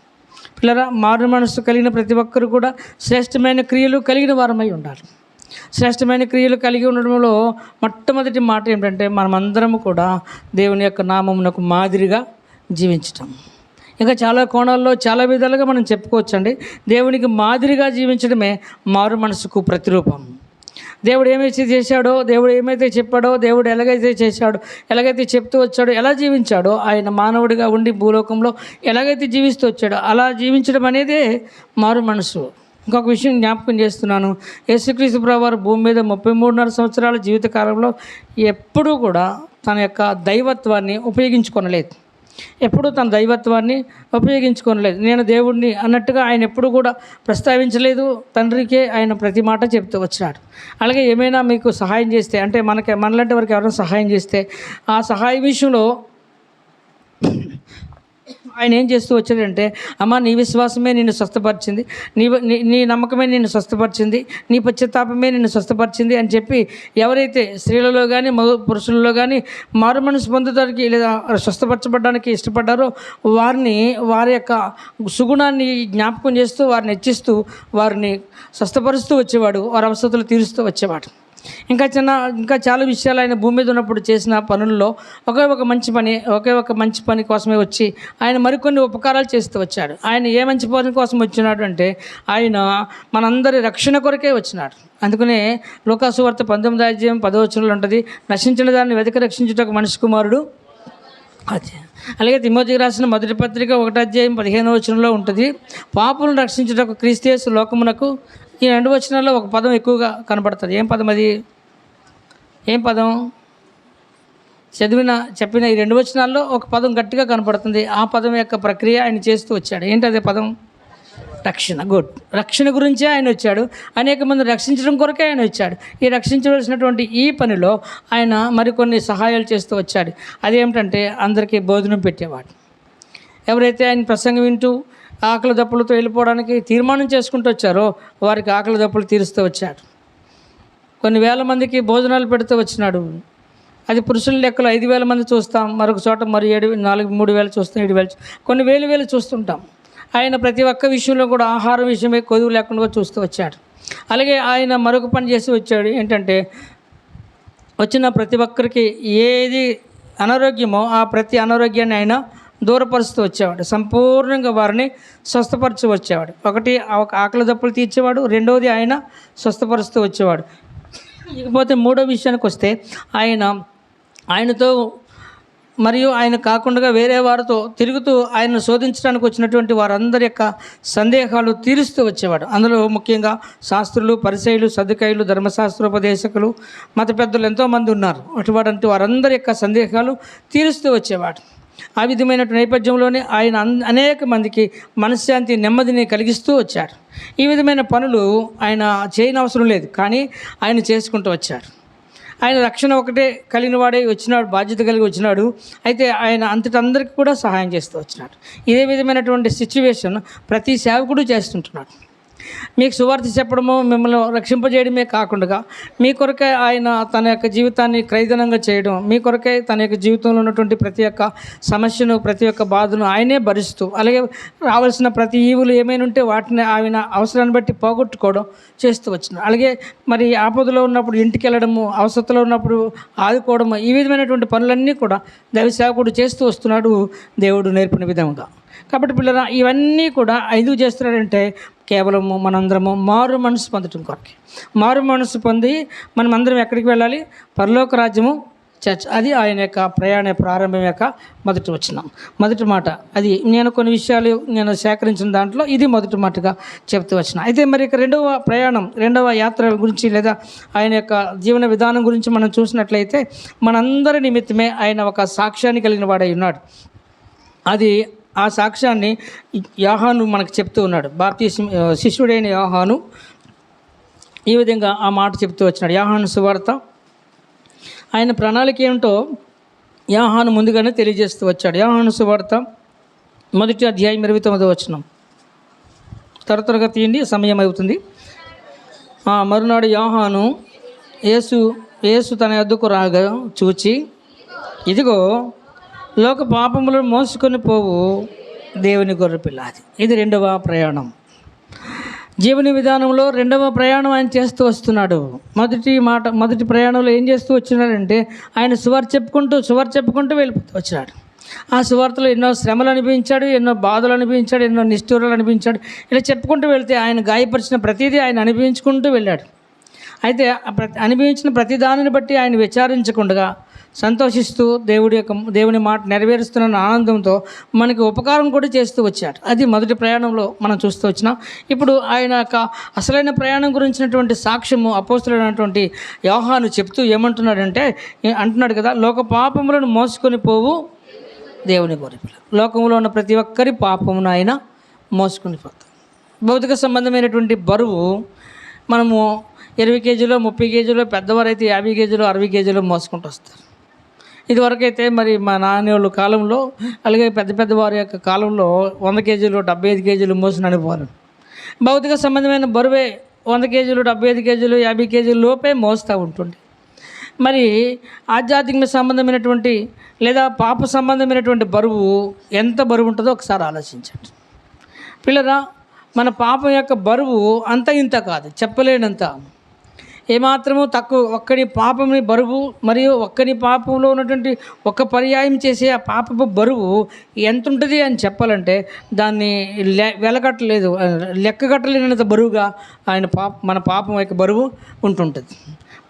పిల్లరా, మారు మనసు కలిగిన ప్రతి ఒక్కరు కూడా శ్రేష్టమైన క్రియలు కలిగిన వారమై ఉండాలి. శ్రేష్టమైన క్రియలు కలిగి ఉండడంలో మొట్టమొదటి మాట ఏమిటంటే, మనమందరము కూడా దేవుని యొక్క నామమునకు మాదిరిగా జీవించటం. ఇంకా చాలా కోణాల్లో చాలా విధాలుగా మనం చెప్పుకోవచ్చండి. దేవునికి మాదిరిగా జీవించడమే మారు మనసుకు ప్రతిరూపం. దేవుడు ఏమైతే చేశాడో, దేవుడు ఏమైతే చెప్పాడో, దేవుడు ఎలాగైతే చేశాడో, ఎలాగైతే చెప్తూ వచ్చాడో, ఎలా జీవించాడో, ఆయన మానవుడిగా ఉండి భూలోకంలో ఎలాగైతే జీవిస్తూ వచ్చాడో అలా జీవించడం అనేదే మారు మనసు. ఇంకొక విషయం జ్ఞాపకం చేస్తున్నాను. యేసుక్రీస్తు ప్రభువారు భూమి మీద 33.5 సంవత్సరాల జీవితకాలంలో ఎప్పుడూ కూడా తన యొక్క దైవత్వాన్ని ఉపయోగించుకొనలేదు. నేను దేవుడిని అన్నట్టుగా ఆయన ఎప్పుడు కూడా ప్రస్తావించలేదు. తండ్రికే ఆయన ప్రతి మాట చెప్తూ వచ్చాడు. అలాగే ఏమైనా మీకు సహాయం చేస్తే, అంటే మనలాంటి వారికి ఎవరైనా సహాయం చేస్తే ఆ సహాయ విషయంలో ఆయన ఏం చేస్తూ వచ్చాడంటే, అమ్మ నీ విశ్వాసమే నిన్ను స్వస్థపరిచింది, నీ నమ్మకమే నిన్ను స్వస్థపరిచింది, నీ పశ్చాత్తాపమే నిన్ను స్వస్థపరిచింది అని చెప్పి ఎవరైతే స్త్రీలలో కానీ పురుషులలో కానీ మారు మనసు పొందడానికి లేదా స్వస్థపరచబడడానికి ఇష్టపడ్డారో వారి యొక్క సుగుణాన్ని జ్ఞాపకం చేస్తూ, వారిని హెచ్చిస్తూ, వారిని స్వస్థపరుస్తూ వచ్చేవాడు, వారి అవసరతలు తీరుస్తూ వచ్చేవాడు. ఇంకా చాలా విషయాలు ఆయన భూమి మీద ఉన్నప్పుడు చేసిన పనుల్లో ఒకే ఒక మంచి పని కోసమే వచ్చి ఆయన మరికొన్ని ఉపకారాలు చేస్తూ వచ్చాడు. ఆయన ఏ మంచి పని కోసం వచ్చినాడు అంటే, ఆయన మనందరి రక్షణ కొరకే వచ్చినాడు. అందుకనే లూకాసు వార్త 19:10 ఉంటుంది, నశించిన దాన్ని వెతికి రక్షించుటకు మనిషి కుమారుడు. అలాగే తిమోతికి రాసిన మొదటి పత్రిక 1:15 ఉంటుంది, పాపులను రక్షించుటకు క్రీస్తు యేసు లోకమునకు. ఈ 2 వచనాల్లో ఒక పదం ఎక్కువగా కనపడుతుంది. ఏం పదం అది? చెప్పిన ఈ 2 వచనాల్లో ఒక పదం గట్టిగా కనపడుతుంది. ఆ పదం యొక్క ప్రక్రియ ఆయన చేస్తూ వచ్చాడు. ఏంటి అదే పదం? రక్షణ. గుడ్. రక్షణ గురించే ఆయన వచ్చాడు. అనేక మంది రక్షించడం కొరకే ఆయన వచ్చాడు. ఈ రక్షించవలసినటువంటి ఈ పనిలో ఆయన మరికొన్ని సహాయాలు చేస్తూ వచ్చాడు. అదేమిటంటే, అందరికీ భోజనం పెట్టేవాడు. ఎవరైతే ఆయన ప్రసంగం వింటూ ఆకలి దప్పులతో వెళ్ళిపోవడానికి తీర్మానం చేసుకుంటూ వచ్చారో వారికి ఆకలి దప్పులు తీరుస్తూ వచ్చాడు. కొన్ని వేల మందికి భోజనాలు పెడుతూ వచ్చినాడు. అది పురుషుల లెక్కలో 5,000 మంది చూస్తాం, మరొక చోట మరి 3,000 చూస్తాం, 7,000 కొన్ని వేలు చూస్తుంటాం. ఆయన ప్రతి ఒక్క విషయంలో కూడా ఆహారం విషయమే కొదువు లేకుండా చూస్తూ వచ్చాడు. అలాగే ఆయన మరొక పని చేసి వచ్చాడు. ఏంటంటే వచ్చిన ప్రతి ఒక్కరికి ఏది అనారోగ్యమో ఆ ప్రతి అనారోగ్యాన్ని ఆయన దూరపరుస్తూ వచ్చేవాడు. సంపూర్ణంగా వారిని స్వస్థపరచు వచ్చేవాడు. ఒకటి ఆకలి దప్పులు తీర్చేవాడు, రెండవది ఆయన స్వస్థపరుస్తూ వచ్చేవాడు. ఇకపోతే మూడో విషయానికి వస్తే ఆయనతో మరియు ఆయన కాకుండా వేరే వారితో తిరుగుతూ ఆయనను శోధించడానికి వచ్చినటువంటి వారందరి యొక్క సందేహాలు తీరుస్తూ వచ్చేవాడు. అందులో ముఖ్యంగా శాస్త్రులు, పరిసయ్యులు, సద్దుకాయులు, ధర్మశాస్త్రోపదేశకులు, మత పెద్దలు ఎంతోమంది ఉన్నారు. అటువంటి వారందరి యొక్క సందేహాలు తీరుస్తూ వచ్చేవాడు. ఆ విధమైన నేపథ్యంలోనే ఆయన అనేక మందికి మనశ్శాంతి, నెమ్మదిని కలిగిస్తూ వచ్చాడు. ఈ విధమైన పనులు ఆయన చేయనవసరం లేదు, కానీ ఆయన చేసుకుంటూ వచ్చాడు. ఆయన రక్షణ ఒకటే కలిగిన వాడే వచ్చినాడు, బాధ్యత కలిగి వచ్చినాడు. అయితే ఆయన అందరికీ కూడా సహాయం చేస్తూ వచ్చినాడు. ఇదే విధమైనటువంటి సిచ్యువేషన్ ప్రతి సేవకుడు చేస్తుంటున్నాడు. మీకు సువార్త చెప్పడము, మిమ్మల్ని రక్షింపజేయడమే కాకుండా మీ కొరకే ఆయన తన యొక్క జీవితాన్ని క్రైదనంగా చేయడం, మీ కొరకే తన యొక్క జీవితంలో ఉన్నటువంటి ప్రతి ఒక్క సమస్యను, ప్రతి ఒక్క బాధను ఆయనే భరిస్తూ, అలాగే రావాల్సిన ప్రతి ఈవులు ఏమైనా ఉంటే వాటిని ఆయన అవసరాన్ని బట్టి పోగొట్టుకోవడం చేస్తూ వచ్చినాడు. అలాగే మరి ఆపదలో ఉన్నప్పుడు ఇంటికి వెళ్ళడము, అవసరతలో ఉన్నప్పుడు ఆదుకోవడము, ఈ విధమైనటువంటి పనులన్నీ కూడా దైవ సేవకుడు చేస్తూ వస్తున్నాడు దేవుడు నేర్పిన విధంగా. కాబట్టి పిల్లరా, ఇవన్నీ కూడా ఎందుకు చేస్తున్నాడంటే కేవలము మనందరము మారు మనసు పొందటం కొరకే. మారు మనసు పొంది మనమందరం ఎక్కడికి వెళ్ళాలి? పరలోక రాజ్యము, చర్చ్. అది ఆయన యొక్క ప్రారంభం యొక్క మొదటి వచనం, మొదటి మాట. అది నేను కొన్ని విషయాలు సేకరించిన దాంట్లో ఇది మొదటి మాటగా చెప్తూ వచ్చిన. అయితే మరి ఇక రెండవ యాత్ర గురించి లేదా ఆయన యొక్క జీవన విధానం గురించి మనం చూసినట్లయితే మనందరి నిమిత్తమే ఆయన ఒక సాక్ష్యాన్ని కలిగిన వాడై ఉన్నాడు. అది ఆ సాక్ష్యాన్ని యోహాను మనకు చెప్తూ ఉన్నాడు. బాప్తిస్మ శిష్యుడైన యోహాను ఈ విధంగా ఆ మాట చెప్తూ వచ్చినాడు. యోహాను సువార్త ఆయన ప్రణాళిక ఏమిటో యోహాను ముందుగానే తెలియజేస్తూ వచ్చాడు. యోహాను సువార్త 1వ అధ్యాయం 29వ వచనం. త్వరగా తీయండి, సమయం అవుతుంది. మరునాడు యోహాను యేసు తన యొద్దకు రాగా చూచి, ఇదిగో లోక పాపములను మోసుకొని పోవు దేవుని గొర్రెపిల్ల. ఇది రెండవ ప్రయాణం. జీవన విధానంలో రెండవ ప్రయాణం ఆయన చేస్తూ వస్తున్నాడు. మొదటి ప్రయాణంలో ఏం చేస్తూ వచ్చినాడంటే ఆయన సువార్త చెప్పుకుంటూ వెళ్ళిపోతూ వచ్చినాడు. ఆ సువార్తలో ఎన్నో శ్రమలు అనుభవించాడు, ఎన్నో బాధలు అనుభవించాడు, ఎన్నో నిష్ఠూరాలు అనుభవించాడు. ఇలా చెప్పుకుంటూ వెళ్తే ఆయన గాయపరిచిన ప్రతిదీ ఆయన అనుభవించుకుంటూ వెళ్ళాడు. అయితే అనుభవించిన ప్రతి దానిని బట్టి ఆయన విచారించకుండా సంతోషిస్తూ దేవుని మాట నెరవేరుస్తున్న ఆనందంతో మనకి ఉపకారం కూడా చేస్తూ వచ్చాడు. అది మొదటి ప్రయాణంలో మనం చూస్తూ వచ్చినాం. ఇప్పుడు ఆయన యొక్క అసలైన ప్రయాణం గురించినటువంటి సాక్ష్యము అపోస్తలుడైనటువంటి యోహాను చెప్తూ ఏమంటున్నాడంటే, అంటున్నాడు కదా, లోక పాపములను మోసుకొని పోవు దేవుని గొర్రెపిల్ల. లోకంలో ఉన్న ప్రతి ఒక్కరి పాపమును ఆయన మోసుకొని పోతాం. భౌతిక సంబంధమైనటువంటి బరువు మనము 20 కేజీలు, 30 కేజీలు, పెద్దవారైతే 50 కేజీలు, 60 కేజీలు మోసుకుంటూ వస్తారు. ఇదివరకైతే మరి మా నాన్నోళ్ళ కాలంలో, అలాగే పెద్ద వారి యొక్క కాలంలో 100 కేజీలు, 75 కేజీలు మోసిన అనుభవాలు. భౌతిక సంబంధమైన బరువే 100 కేజీలు, 75 కేజీలు, 50 కేజీల లోపే మోస్తూ ఉంటుంది. మరి ఆధ్యాత్మిక సంబంధమైనటువంటి లేదా పాప సంబంధమైనటువంటి బరువు ఎంత బరువు ఉంటుందో ఒకసారి ఆలోచించండి. పిల్లరా, మన పాపం యొక్క బరువు అంత ఇంత కాదు, చెప్పలేనంత. ఏమాత్రము తక్కువ. ఒక్కడి పాపని బరువు మరియు ఒక్కడి పాపంలో ఉన్నటువంటి ఒక్క పర్యాయం చేసే ఆ పాపపు బరువు ఎంత ఉంటుంది అని చెప్పాలంటే దాన్ని లెక్కగట్టలేనంత బరువుగా మన పాపం యొక్క బరువు ఉంటుంటుంది.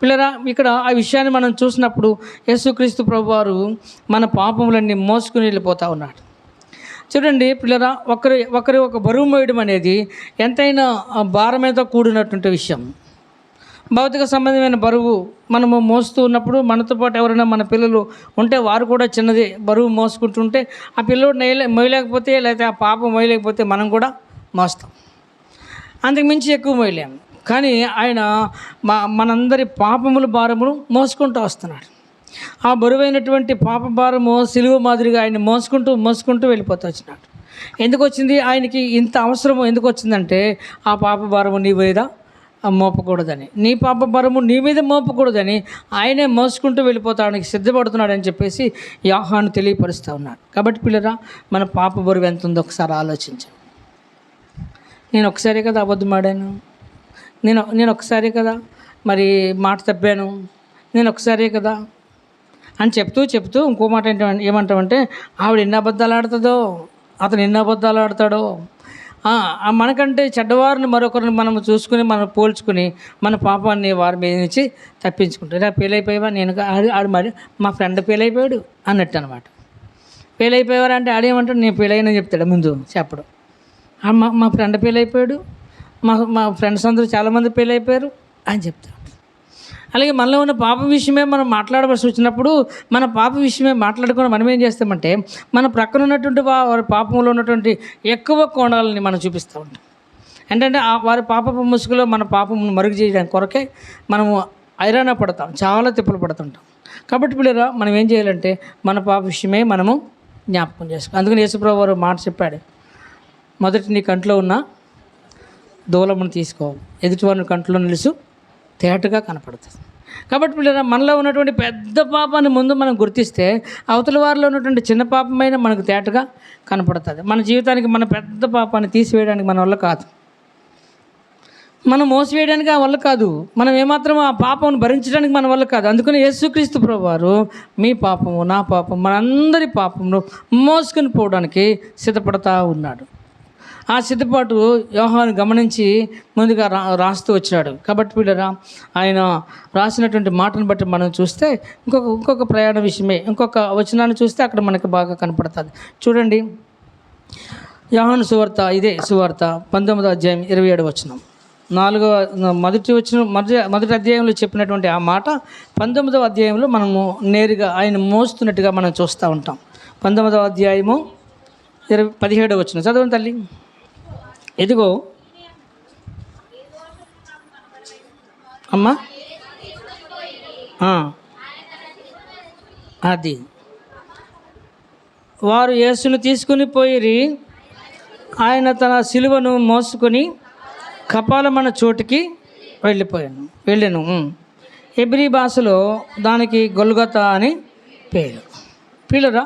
పిల్లరా, ఇక్కడ ఆ విషయాన్ని మనం చూసినప్పుడు యేసుక్రీస్తు ప్రభువారు మన పాపములన్నీ మోసుకుని వెళ్ళిపోతూ ఉన్నాడు. చూడండి పిల్లరా, ఒకరి ఒక బరువు మోయడం అనేది ఎంతైనా భారమేతో కూడినటువంటి విషయం. భౌతిక సంబంధమైన బరువు మనము మోస్తూ ఉన్నప్పుడు మనతో పాటు ఎవరైనా మన పిల్లలు ఉంటే వారు కూడా చిన్నది బరువు మోసుకుంటుంటే ఆ పిల్లడు మోయలేకపోతే, లేకపోతే ఆ పాప మోయలేకపోతే మనం కూడా మోస్తాం. అంతకు మించి ఎక్కువ మోయలేము. కానీ ఆయన మనందరి పాపముల భారమును మోసుకుంటూ వస్తున్నాడు. ఆ బరువైనటువంటి పాప భారము సిలువ మాదిరిగా ఆయన మోసుకుంటూ వెళ్ళిపోతూ వచ్చినాడు. ఎందుకు వచ్చింది? ఆయనకి ఇంత అవసరము ఎందుకు వచ్చిందంటే ఆ పాప భారము నీ మీద మోపకూడదని, నీ పాప భారము నీ మీద మోపకూడదని ఆయనే మోసుకుంటూ వెళ్ళిపోతాడానికి సిద్ధపడుతున్నాడని చెప్పేసి యోహాను తెలియపరుస్తూ ఉన్నాడు. కాబట్టి పిల్లరా, మన పాప బరువు ఎంత ఉందో ఒకసారి ఆలోచించండి. నేను ఒకసారి కదా అబద్ధం ఆడాను, నేను ఒకసారి కదా మరి మాట తప్పాను, నేను ఒకసారి కదా అని చెప్తూ ఇంకో మాట ఏమంటామంటే ఆవిడ ఎన్ని అబద్ధాలు ఆడుతుందో, అతను ఎన్ని అబద్ధాలు ఆడతాడో, మనకంటే చెడ్డవారిని మరొకరిని మనం చూసుకుని మనం పోల్చుకుని మన పాపాన్ని వారి మీద నుంచి తప్పించుకుంటారు. ఫెయిల్ అయిపోయావా? నేను ఆడు మరి మా ఫ్రెండ్ ఫెయిల్ అయిపోయాడు అన్నట్టు అనమాట. ఫెయిల్ అయిపోయారు అంటే ఆడేమంటాడు, నేను ఫెయిల్ అయినా చెప్తాడు ముందు చెప్పడం. మా ఫ్రెండ్ ఫెయిల్ అయిపోయాడు, మా ఫ్రెండ్స్ అందరూ చాలామంది ఫెయిల్ అయిపోయారు అని చెప్తాడు. అలాగే మనలో ఉన్న పాప విషయమే మనం మాట్లాడవలసి వచ్చినప్పుడు మన పాప విషయమే మాట్లాడుకుని మనం ఏం చేస్తామంటే మన ప్రక్కన ఉన్నటువంటి వారి పాపంలో ఉన్నటువంటి ఎక్కువ కోణాలని మనం చూపిస్తూ ఉంటాం. ఏంటంటే వారి పాపపు ముసుగులో మన పాపం మరుగు చేయడానికి కొరకే మనము ఐరాణ పడతాం, చాలా తిప్పలు పడుతుంటాం. కాబట్టి పిల్లరా, మనం ఏం చేయాలంటే మన పాప విషయమే మనము జ్ఞాపకం చేసుకోవాలి. అందుకని యేసుప్రభువు వారు మాట చెప్పాడు, మొదటి నీ కంట్లో ఉన్న దూలమును తీసుకో, ఎదుటివారిని కంట్లో నిలుసు తేటగా కనపడుతుంది. కాబట్టి పిల్లరా, మనలో ఉన్నటువంటి పెద్ద పాపాన్ని ముందు మనం గుర్తిస్తే అవతల వారిలో ఉన్నటువంటి చిన్న పాపమైన మనకు తేటగా కనపడుతుంది. మన జీవితానికి మన పెద్ద పాపాన్ని తీసివేయడానికి మన వల్ల కాదు, మనం మోసివేయడానికి ఆ వల్ల కాదు, మనం ఏమాత్రం ఆ పాపం భరించడానికి మన వల్ల కాదు. అందుకని యేసుక్రీస్తు ప్రభువారు మీ పాపము నా పాపం మనందరి పాపమును మోసుకొని పోవడానికి సిద్ధపడతా ఉన్నాడు. ఆ సిద్ధపాటు యోహాను గమనించి ముందుగా రాస్తూ వచ్చాడు. కాబట్టి పిల్లరా, ఆయన రాసినటువంటి మాటను బట్టి మనం చూస్తే ఇంకొక ప్రయాణ విషయమే ఇంకొక వచనాన్ని చూస్తే అక్కడ మనకు బాగా కనపడుతుంది. చూడండి, యోహాను సువార్త, ఇదే సువార్త 19వ అధ్యాయం 27వ వచనం. మొదటి అధ్యాయంలో చెప్పినటువంటి ఆ మాట 19వ అధ్యాయంలో మనము నేరుగా ఆయన మోస్తున్నట్టుగా మనం చూస్తూ ఉంటాం. 19వ అధ్యాయము 17వ వచనం చదవండి తల్లి. ఎదిగో అమ్మా, అది వారు యేసును తీసుకుని పోయిరి, ఆయన తన సిలువను మోసుకొని కపాలమన్న చోటుకి వెళ్ళాను. హెబ్రీ భాషలో దానికి గొల్గొతా అని పేరు. పిల్లరా,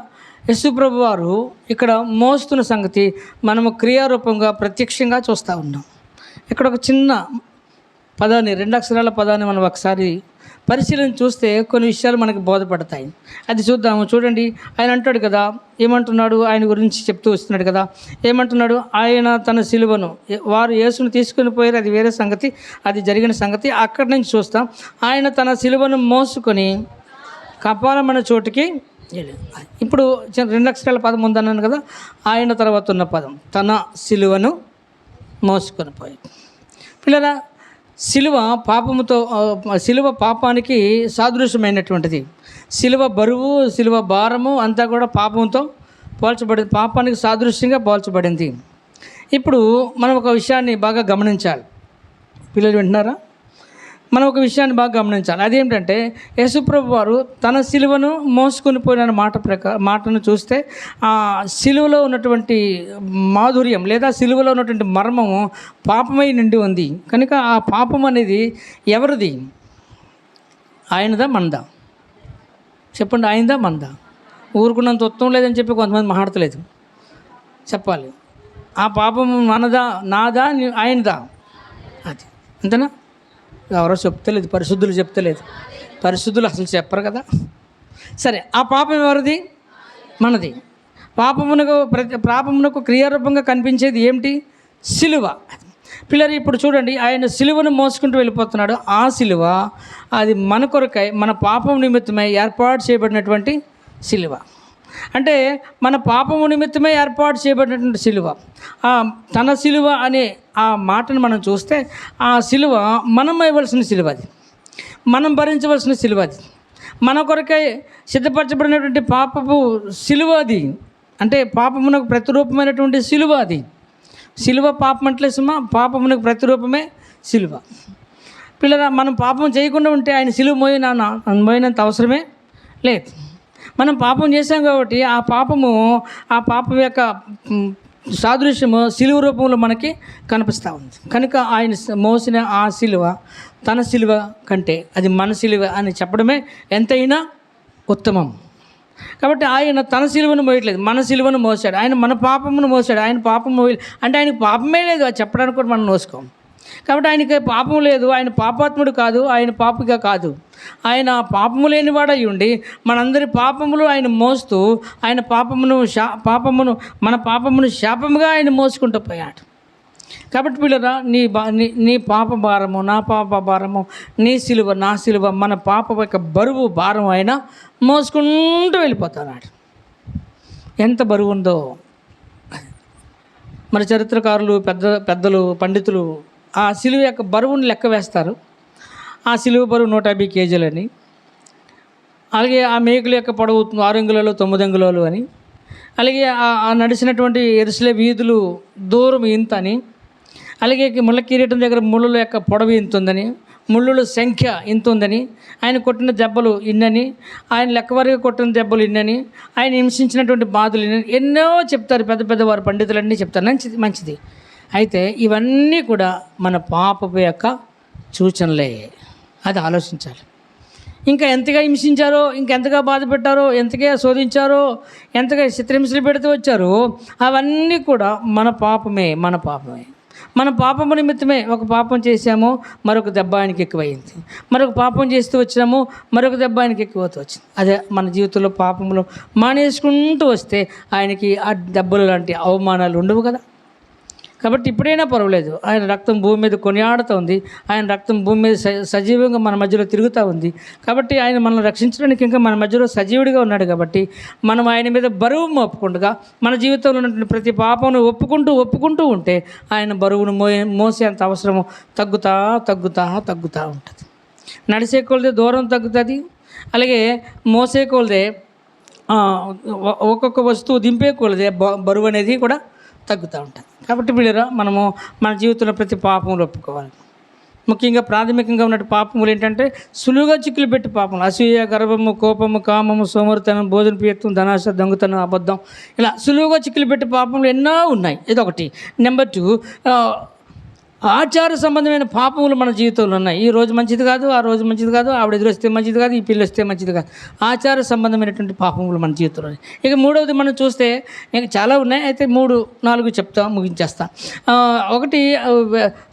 యేసుప్రభు వారు ఇక్కడ మోస్తున్న సంగతి మనము క్రియారూపంగా ప్రత్యక్షంగా చూస్తూ ఉన్నాం. ఇక్కడ ఒక చిన్న పదాన్ని, 2 అక్షరాల పదాన్ని మనం ఒకసారి పరిశీలన చూస్తే కొన్ని విషయాలు మనకు బోధపడతాయి. అది చూద్దాము. చూడండి, ఆయన అంటాడు కదా, ఏమంటున్నాడు? ఆయన గురించి చెప్తూ వస్తున్నాడు కదా, ఏమంటున్నాడు? ఆయన తన సిలువను, వారు యేసును తీసుకుని పోయారు, అది వేరే సంగతి, అది జరిగిన సంగతి. అక్కడి నుంచి చూస్తాం, ఆయన తన సిలువను మోసుకొని కపాలమన్న చోటుకి. ఇప్పుడు 2 అక్షరాల పదం ఉందన్నాను కదా, ఆయన తర్వాత ఉన్న పదం తన సిలువను మోసుకొని పోయి. పిల్లల, సిలువ పాపానికి సాదృశ్యమైనటువంటిది. సిలువ బరువు, సిలువ భారము అంతా కూడా పాపంతో పోల్చబడింది, పాపానికి సాదృశ్యంగా పోల్చబడింది. ఇప్పుడు మనం ఒక విషయాన్ని బాగా గమనించాలి. పిల్లలు వింటున్నారా? మనం ఒక విషయాన్ని బాగా గమనించాలి. అదేంటంటే యేసుప్రభు వారు తన సిలువను మోసుకొని పోయిన మాటను చూస్తే ఆ సిలువలో ఉన్నటువంటి మాధుర్యం లేదా సిలువలో ఉన్నటువంటి మర్మము పాపమై నిండి ఉంది. కనుక ఆ పాపం అనేది ఎవరిది? ఆయనదా మనదా? చెప్పండి, ఆయనదా మనదా? ఊరుకున్నంత ఉత్తమం లేదని చెప్పి కొంతమంది మాట్లాడతలేదు. చెప్పాలి, ఆ పాపం మనదా, నాదా, ఆయనదా? అది అంతేనా? ఎవరో చెప్తలేదు, పరిశుద్ధులు చెప్తలేదు. పరిశుద్ధులు అసలు చెప్పరు కదా. సరే, ఆ పాపం ఎవరిది? మనది. పాపమునకు క్రియారూపంగా కనిపించేది ఏమిటి? సిలువ. పిల్లలు, ఇప్పుడు చూడండి, ఆయన సిలువను మోసుకుంటూ వెళ్ళిపోతున్నాడు. ఆ సిలువ అది మన కొరకై, మన పాపం నిమిత్తమై ఏర్పాటు చేయబడినటువంటి సిలువ. అంటే మన పాపము నిమిత్తమే ఏర్పాటు చేయబడినటువంటి సిలువ. తన సిలువ అనే ఆ మాటను మనం చూస్తే ఆ సిలువ మనం ఇవ్వాల్సిన సిలువ, అది మనం భరించవలసిన సిలువ, అది మన కొరకై సిద్ధపరచబడినటువంటి పాపపు సిలువ. అది అంటే పాపమునకు ప్రతిరూపమైనటువంటి సిలువ. అది సిలువ పాపం అంటే పాపమునకు ప్రతిరూపమే సిలువ. పిల్లల, మనం పాపం చేయకుండా ఉంటే ఆయన సిలువ మోయినంత అవసరమే లేదు. మనం పాపం చేసాం కాబట్టి ఆ పాపం యొక్క సాదృశ్యము సిలువ రూపంలో మనకి కనిపిస్తూ ఉంది. కనుక ఆయన మోసిన ఆ సిలువ తన సిలువ కంటే అది మన సిలువ అని చెప్పడమే ఎంతైనా ఉత్తమం. కాబట్టి ఆయన తన సిలువను మోయట్లేదు, మన సిలువను మోసాడు. ఆయన మన పాపమును మోసాడు. ఆయన పాపం అంటే ఆయనకు పాపమే లేదు, అది చెప్పడానికి కూడా మనం మోసుకోం. కాబట్టి ఆయనకి పాపం లేదు, ఆయన పాపాత్ముడు కాదు, ఆయన పాపిగా కాదు. ఆయన పాపము లేనివాడై ఉండి మనందరి పాపములు ఆయన మోస్తూ ఆయన మన పాపమును శాపముగా ఆయన మోసుకుంటూ పోయాడు. కాబట్టి పిల్లరా, నీ పాప భారము, నా పాప భారము, నీ సిలువ, నా సిలువ, మన పాప యొక్క బరువు భారం ఆయన మోసుకుంటూ వెళ్ళిపోతున్నాడు. ఎంత బరువు ఉందో మన చరిత్రకారులు, పెద్దలు, పండితులు ఆ సిలువ యొక్క బరువును లెక్క వేస్తారు. ఆ సిలువ బరువు 150 కేజీలని, అలాగే ఆ మేకుల యొక్క పొడవు 6 అంగుళాలు 9 అంగుళాలు అని, అలాగే ఆ నడిచినటువంటి యెరూషలేము వీధులు దూరం ఇంత అని, అలాగే ముళ్ళ కిరీటం దగ్గర ముళ్ళుల యొక్క పొడవు ఇంత ఉందని, ముళ్ళుల సంఖ్య ఇంత ఉందని, ఆయన కొట్టిన దెబ్బలు ఇన్నని, ఆయన లెక్కవారిగా కొట్టిన దెబ్బలు ఇన్నని, ఆయన హింసించినటువంటి బాధలు ఇన్నని ఎన్నో చెప్తారు. పెద్దవారు పండితులన్నీ చెప్తారు. మంచిది. అయితే ఇవన్నీ కూడా మన పాపపు యొక్క సూచనలే. అది ఆలోచించాలి. ఇంకా ఎంతగా హింసించారో, ఇంకెంతగా బాధ పెట్టారో, ఎంతగా శోధించారో, ఎంతగా చిత్రహింసలు పెడుతూ వచ్చారో అవన్నీ కూడా మన పాపమే. మన పాపము నిమిత్తమే ఒక పాపం చేశాము, మరొక దెబ్బ ఆయనకి ఎక్కువైంది. మరొక పాపం చేస్తూ వచ్చినాము, మరొక దెబ్బ ఆయనకి ఎక్కువవుతూ వచ్చింది. అదే మన జీవితంలో పాపములు మానేసుకుంటూ వస్తే ఆయనకి ఆ దెబ్బలు లాంటి అవమానాలు ఉండవు కదా. కాబట్టి ఇప్పుడైనా పర్వాలేదు, ఆయన రక్తం భూమి మీద కొనియాడుతూ ఉంది. ఆయన రక్తం భూమి మీద సజీవంగా మన మధ్యలో తిరుగుతూ ఉంది. కాబట్టి ఆయన మనల్ని రక్షించడానికి ఇంకా మన మధ్యలో సజీవుడిగా ఉన్నాడు. కాబట్టి మనం ఆయన మీద బరువు మోపుకుండగా మన జీవితంలో ఉన్నటువంటి ప్రతి పాపను ఒప్పుకుంటూ ఉంటే ఆయన బరువును మోసేంత అవసరము తగ్గుతా ఉంటుంది. నడిసే కొలదే దూరం తగ్గుతుంది, అలాగే మోసే కొలదే ఒక్కొక్క వస్తువు దింపే కొలదే బరువు అనేది కూడా తగ్గుతూ ఉంటుంది. కాబట్టి వీళ్ళరా, మనము మన జీవితంలో ప్రతి పాపములు ఒప్పుకోవాలి. ముఖ్యంగా ప్రాథమికంగా ఉన్న పాపములు ఏంటంటే సులువుగా చిక్కులు పెట్టి పాపములు: అసూయ, గర్వము, కోపము, కామము, సోమరితనం, భోజన ప్రియత్వం, ధనాశ, దొంగతనం, అబద్ధం. ఇలా సులువుగా చిక్కులు పెట్టి పాపములు ఎన్నో ఉన్నాయి. ఇదొకటి. నెంబర్ 2, ఆచార సంబంధమైన పాపములు మన జీవితంలో ఉన్నాయి. ఈ రోజు మంచిది కాదు, ఆ రోజు మంచిది కాదు, ఆవిడ ఎదురొస్తే మంచిది కాదు, ఈ పిల్ల వస్తే మంచిది కాదు. ఆచార సంబంధమైనటువంటి పాపములు మన జీవితంలో ఉన్నాయి. ఇక మూడవది మనం చూస్తే ఇంకా చాలా ఉన్నాయి. అయితే 3-4 చెప్తా, ముగించేస్తా. 1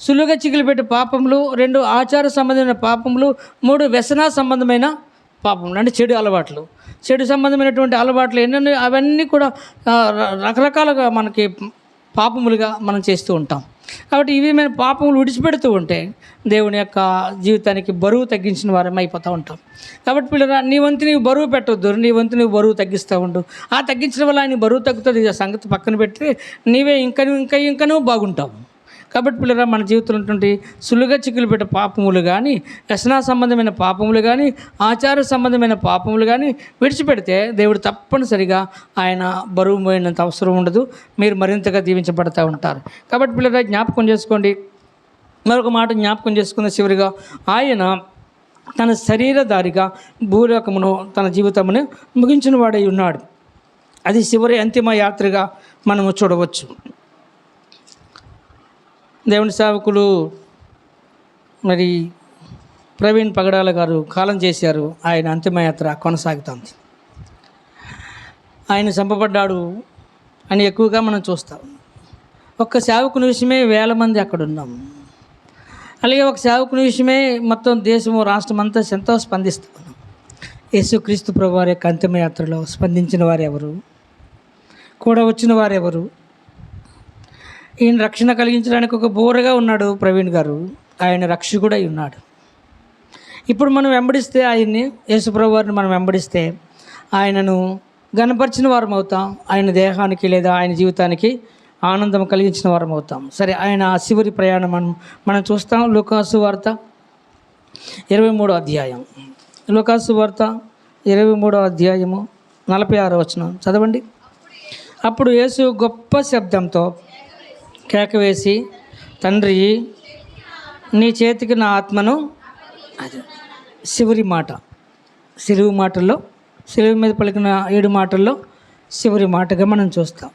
సులువుగా చిక్కులు పెట్టే పాపములు, 2 ఆచార సంబంధమైన పాపములు, 3 వ్యసన సంబంధమైన పాపములు, అంటే చెడు సంబంధమైనటువంటి అలవాట్లు ఎన్నెన్నో. అవన్నీ కూడా రకరకాలుగా మనకి పాపములుగా మనం చేస్తూ ఉంటాం. కాబట్టి ఇవి మన పాపములు విడిచిపెడుతూ ఉంటే దేవుని యొక్క జీవితానికి బరువు తగ్గించిన వారం అయిపోతూ ఉంటాం. కాబట్టి పిల్లరా, నీ వంతు నీవు బరువు పెట్టవద్దు, నీ వంతు నీవు బరువు తగ్గిస్తూ ఉండు. ఆ తగ్గించడం వల్ల ఆయన బరువు తగ్గుతుంది. సంగతి పక్కన పెట్టి నీవే ఇంకా బాగుంటావు. కాబట్టి పిల్లరా, మన జీవితంలో ఉన్నటువంటి సులువుగా చిక్కులు పెట్టే పాపములు కానీ, వ్యసన సంబంధమైన పాపములు కానీ, ఆచార సంబంధమైన పాపములు కానీ విడిచిపెడితే దేవుడు తప్పనిసరిగా ఆయన బరువు మోయినంత అవసరం ఉండదు. మీరు మరింతగా దీవించబడతా ఉంటారు. కాబట్టి పిల్లరా, జ్ఞాపకం చేసుకోండి. మరొక మాట జ్ఞాపకం చేసుకున్న చివరిగా, ఆయన తన శరీరధారిగా భూలోకమును తన జీవితమును ముగించిన వాడై ఉన్నాడు. అది చివరి అంతిమ యాత్రగా మనము చూడవచ్చు. దేవుని సేవకులు మరి ప్రవీణ్ పగడాల గారు కాలం చేశారు. ఆయన అంతిమయాత్ర కొనసాగుతుంది. ఆయన చంపబడ్డాడు అని ఎక్కువగా మనం చూస్తాం. ఒక్క సేవకుని విషయమే 1000 మంది అక్కడ ఉన్నాం. అలాగే ఒక సేవకుని విషయమే మొత్తం దేశము, రాష్ట్రం అంతా ఎంతో స్పందిస్తూ ఉన్నాం. యేసుక్రీస్తు ప్రభు వారి యొక్క అంతిమయాత్రలో స్పందించిన వారెవరు? కూడా వచ్చిన వారెవరు? ఈయన రక్షణ కలిగించడానికి ఒక బోరగా ఉన్నాడు ప్రవీణ్ గారు. ఆయన రక్షకుడై ఉన్నాడు. ఇప్పుడు మనం వెంబడిస్తే ఆయన్ని, యేసుప్రభు వారిని మనం వెంబడిస్తే ఆయనను గణపరిచిన వారం అవుతాం. ఆయన దేహానికి లేదా ఆయన జీవితానికి ఆనందం కలిగించిన వారం అవుతాం. సరే, ఆయన చివరి ప్రయాణం మనం చూస్తాం. లూకాసు వార్త 23వ అధ్యాయం. లూకాసు వార్త 23వ అధ్యాయము 46వ వచనం చదవండి. అప్పుడు యేసు గొప్ప శబ్దంతో కేక వేసి, తండ్రి, నీ చేతికి నా ఆత్మను. అది చివరి మాట. సిలువ మీద పలికిన 7 మాటల్లో చివరి మాటగా మనం చూస్తాం.